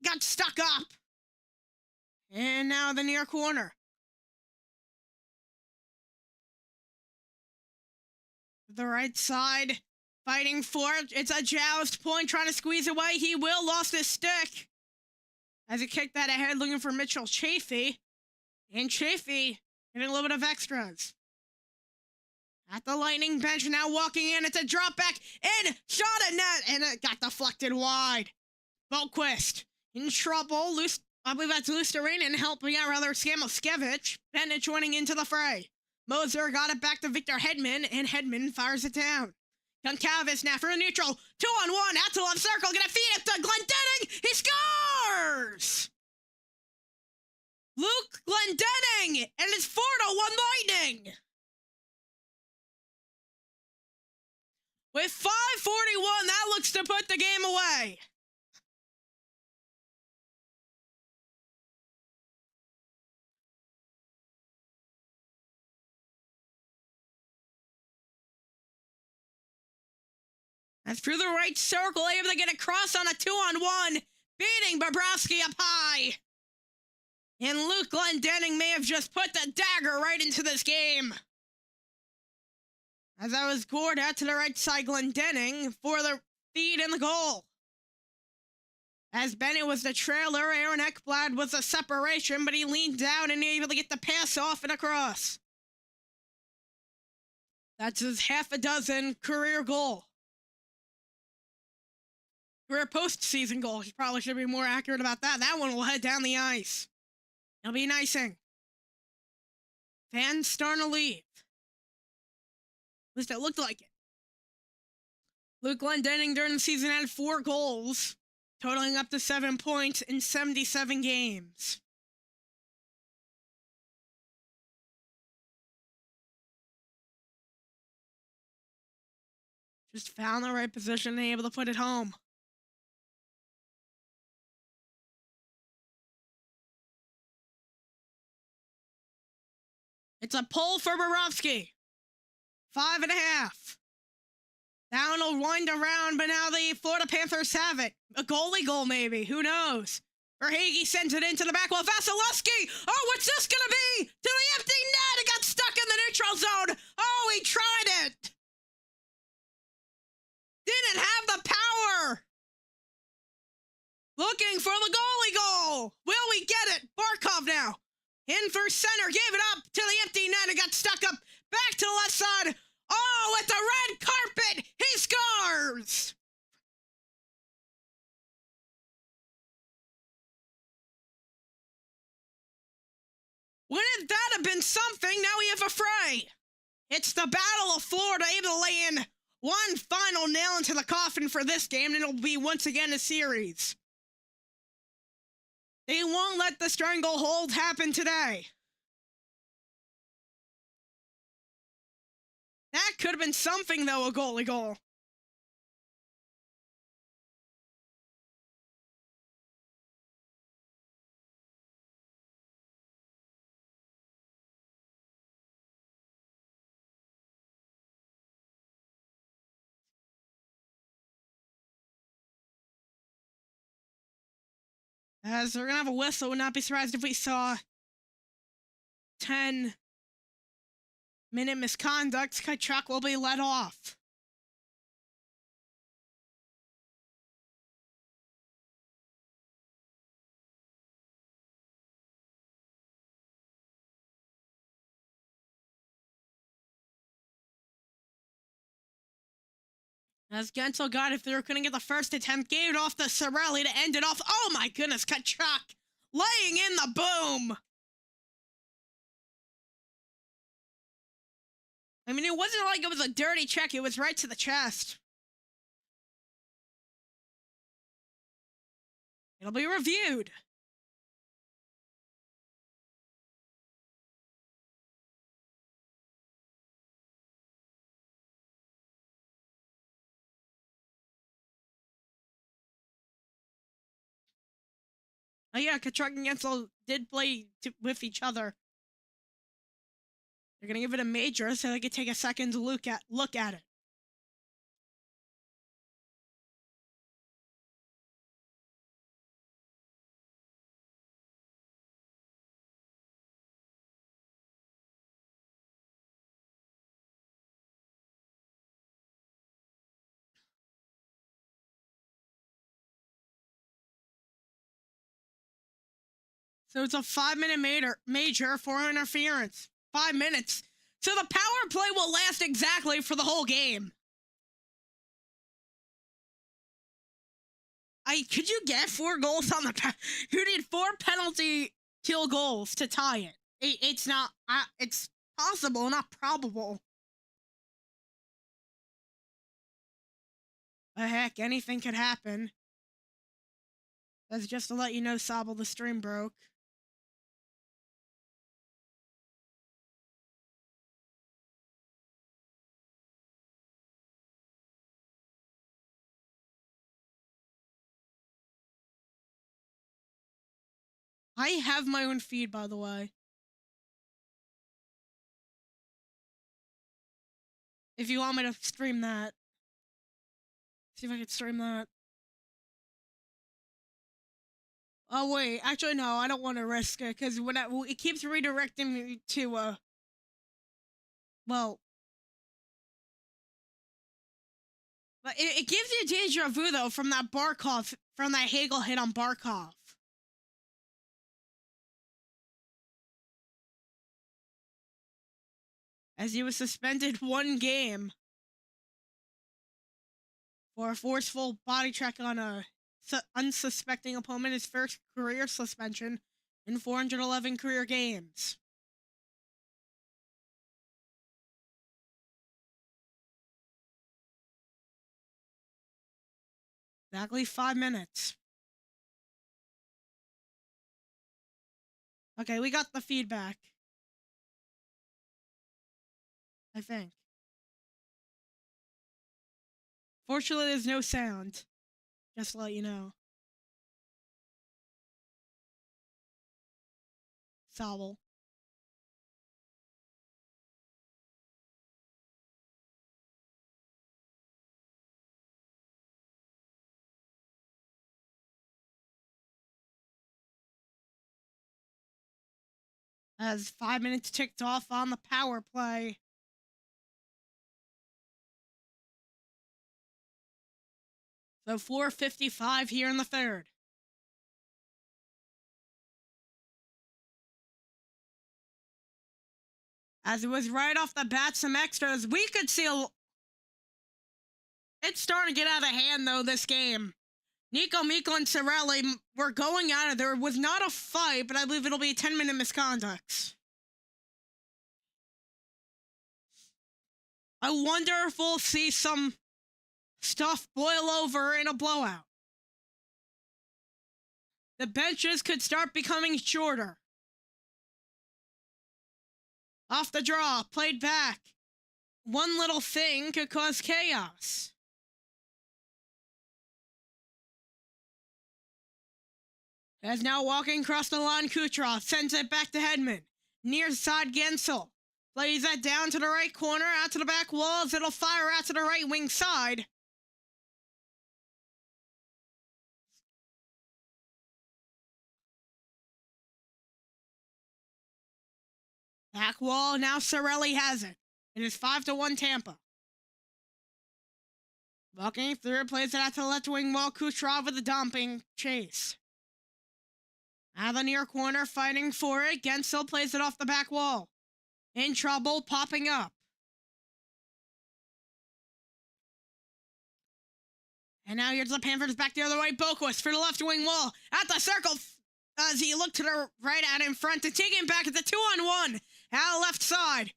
Got stuck up. And now the near corner. The right side, fighting for it. It's a joust point, trying to squeeze away. He will, lost his stick. As he kicked that ahead, looking for Mitchell Chaffee. And Chaffee getting a little bit of extras. At the Lightning bench, now walking in. It's a drop back and shot at net. And it got deflected wide. Boquist in trouble. I believe that's Luosterainen helping out, rather, Samoskevich. Bennett joining into the fray. Moser got it back to Victor Hedman, and Hedman fires it down. Goncalves now for a neutral. 2-on-1, out to left circle, gonna feed it to Glendening. He scores! Luke Glendening, and it's 4-1 Lightning. With 5:41, that looks to put the game away. That's through the right circle, able to get across on a 2-on-1, beating Bobrovsky up high. And Luke Glendening may have just put the dagger right into this game. As that was scored out to the right side, Glendening for the feed and the goal. As Bennett was the trailer, Aaron Ekblad was the separation, but he leaned down and able to get the pass off and across. That's his half a dozen career goal. Career postseason goal. He probably should be more accurate about that. That one will head down the ice. It'll be icing. Fans starting to leave. At least it looked like it. Luke Glendening during the season had 4 goals, totaling up to 7 points in 77 games. Just found the right position and able to put it home. It's a pull for Bobrovsky. 5.5. Down will wind around, but now the Florida Panthers have it. A goalie goal, maybe. Who knows? Verhage sends it into the back while Vasilevsky. Oh, what's this gonna be? To the empty net. It got stuck in the neutral zone. Oh, he tried it. Didn't have the power. Looking for the goalie goal. Will we get it? Barkov now. In for center. Gave it up to the empty net. It got stuck up. Back to the left side. Oh, with the red carpet. He scores. Wouldn't that have been something? Now we have a fray. It's the Battle of Florida, able to lay in one final nail into the coffin for this game, and it'll be once again a series. They won't let the stranglehold happen today. That could have been something, though, a goalie goal. As we're going to have a whistle, would not be surprised if we saw 10-minute misconduct. Kachuk will be let off. As Gensel got, if they were going to get the first attempt, gave it off to Sorelli to end it off. Oh my goodness, Kachuk laying in the boom. I mean, it wasn't like it was a dirty check. It was right to the chest. It'll be reviewed. Oh yeah, Kachuk and Gensel did play with each other. They're gonna give it a major so they can take a second to look at it. So it's a 5-minute major for interference. 5 minutes. So the power play will last exactly for the whole game. Could you get 4 goals on the you need 4 penalty kill goals to tie it. It's not, it's possible, not probable. But heck, anything could happen. That's just to let you know, Sable, the stream broke. I have my own feed, by the way. If you want me to stream that. See if I can stream that. Oh, wait. Actually, no. I don't want to risk it, because when it keeps redirecting me to, well... But it gives you deja vu, though, from that Barkov, from that Hagel hit on Barkov. As he was suspended 1 game for a forceful body check on a unsuspecting opponent, his first career suspension in 411 career games. Exactly 5 minutes. Okay, we got the feedback. I think. Fortunately, there's no sound. Just to let you know. Sable. as 5 minutes ticked off on the power play. So 4:55 here in the third. As it was right off the bat, some extras. We could see it's starting to get out of hand, though, this game. Nico, Miko, and Cirelli were going at it. There was not a fight, but I believe it'll be a 10-minute misconduct. I wonder if we'll see some stuff boil over in a blowout. The benches could start becoming shorter. Off the draw, played back. One little thing could cause chaos. As now walking across the line, Kucherov sends it back to Hedman. Near side, Gensel plays that down to the right corner, out to the back walls. It'll fire out to the right wing side. Back wall, now Cirelli has it. It is 5-1 Tampa. Walking through, plays it out to the left wing wall. Kucherov with a dumping chase. Out of the near corner, fighting for it. Gensel plays it off the back wall. In trouble, popping up. And now here's the Panthers back the other way. Boquist for the left wing wall. At the circle as he looked to the right out in front to take him back at the 2-on-1. Out left side.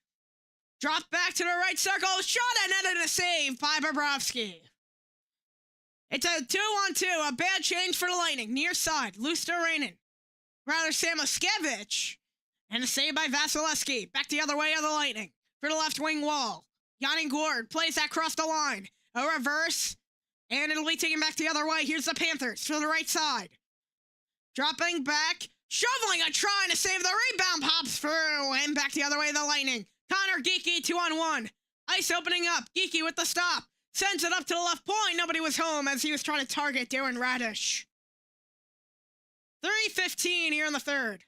Drop back to the right circle. Shot and netted a save by Bobrovsky. It's a 2-on-2. A bad change for the Lightning. Near side. Luostarinen. Rather Samoskevich. And a save by Vasilevsky. Back the other way of the Lightning. For the left wing wall. Yanni Gourde plays that across the line. A reverse. And it'll be taken back the other way. Here's the Panthers to the right side. Dropping back. Shoveling a try to save the rebound. Pops through. And back the other way of the Lightning. Connor Geekie 2-on-1. Ice opening up. Geekie with the stop. Sends it up to the left point. Nobody was home as he was trying to target Darren Radish. 3:15 here in the third.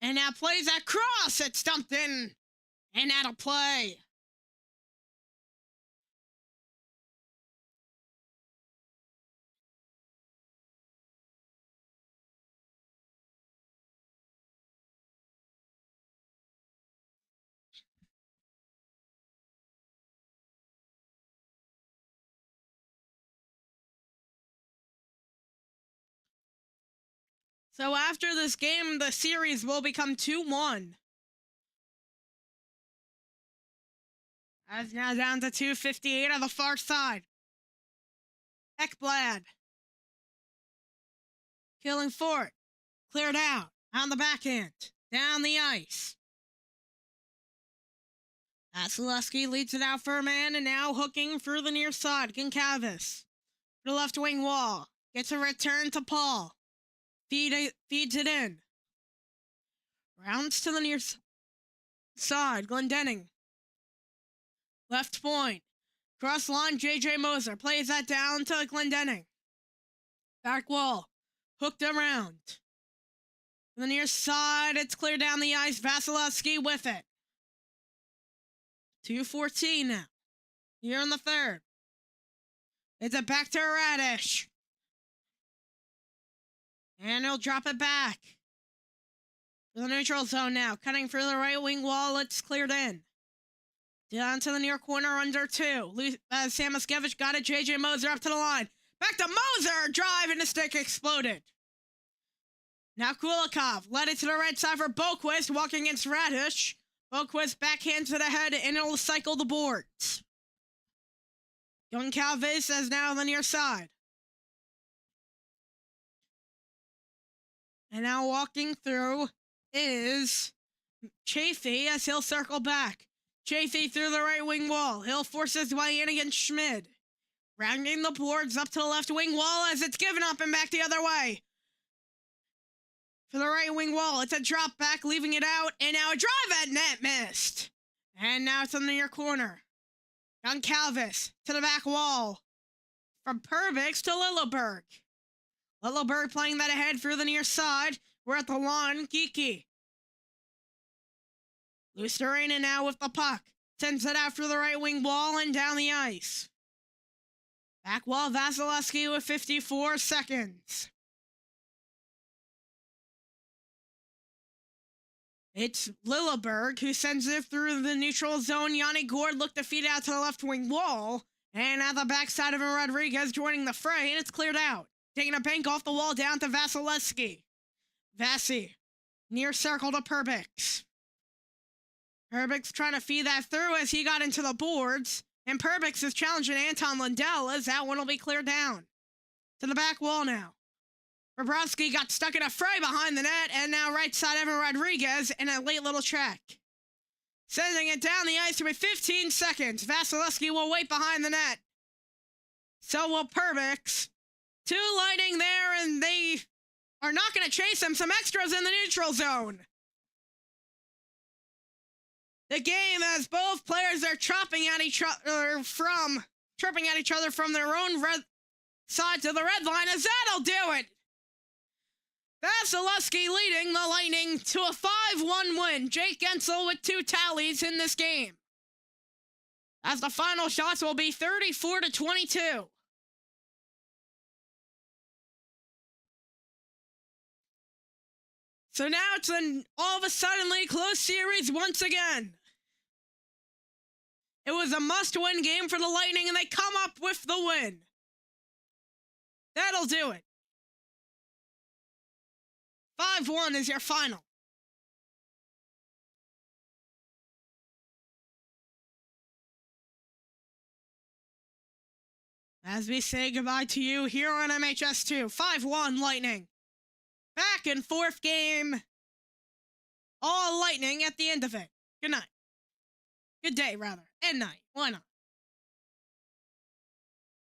And now plays that cross. It's dumped in. And out of play. So after this game, the series will become 2-1. As now down to 2:58 on the far side. Ekblad. Killing for it. Cleared out. On the backhand. Down the ice. Vasilevsky leads it out for a man, and now hooking through the near side. Ginkavis. The left wing wall. Gets a return to Paul. Feeds it in. Rounds to the near side. Glendening. Left point. Cross line, J.J. Moser. Plays that down to Glendening. Back wall. Hooked around. To the near side, it's clear down the ice. Vasilevsky with it. 2:14 now. Here in the third. It's a back to Radish. And he'll drop it back. To the neutral zone now. Cutting through the right wing wall. It's cleared in. Down to the near corner under 2. Samoskevich got it. J.J. Moser up to the line. Back to Moser. Drive and the stick exploded. Now Kulikov led it to the right side for Boquist. Walking against Radish. Boquist backhand to the head and it'll cycle the boards. Young Calvis is now on the near side. And now walking through is Chaffee as he'll circle back. Chaffee through the right wing wall. He'll force his way in against Schmid. Rounding the boards up to the left wing wall as it's given up and back the other way. For the right wing wall, it's a drop back, leaving it out. And now a drive at net missed. And now it's on the near corner. Young Calvis to the back wall. From Perbix to Lilleberg. Littleberg playing that ahead through the near side. We're at the line. Geeky. Lusterina now with the puck. Sends it after the right wing wall and down the ice. Back wall, Vasilevsky with 54 seconds. It's Littleberg who sends it through the neutral zone. Yanni Gourde looked to feed out to the left wing wall. And at the backside of him, Rodriguez joining the fray, and it's cleared out. Taking a bank off the wall down to Vasilevsky. Vasi, near circle to Perbix. Perbix trying to feed that through as he got into the boards. And Perbix is challenging Anton Lundell as that one will be cleared down. To the back wall now. Bobrovsky got stuck in a fray behind the net, and now right side Evan Rodriguez in a late little track. Sending it down the ice with 15 seconds. Vasilevsky will wait behind the net. So will Perbix. 2 Lightning there, and they are not going to chase him. Some extras in the neutral zone. The game as both players are tripping at each other from their own red side to the red line, as that'll do it. Vasilevsky leading the Lightning to a 5-1 win. Jake Gensel with 2 tallies in this game. As the final shots will be 34-22. So now it's an all of a suddenly close series once again. It was a must-win game for the Lightning, and they come up with the win. That'll do it. 5-1 is your final. As we say goodbye to you here on MHS2, 5-1 Lightning. Back in 4th game. All Lightning at the end of it. Good night. Good day, rather. And night. Why not?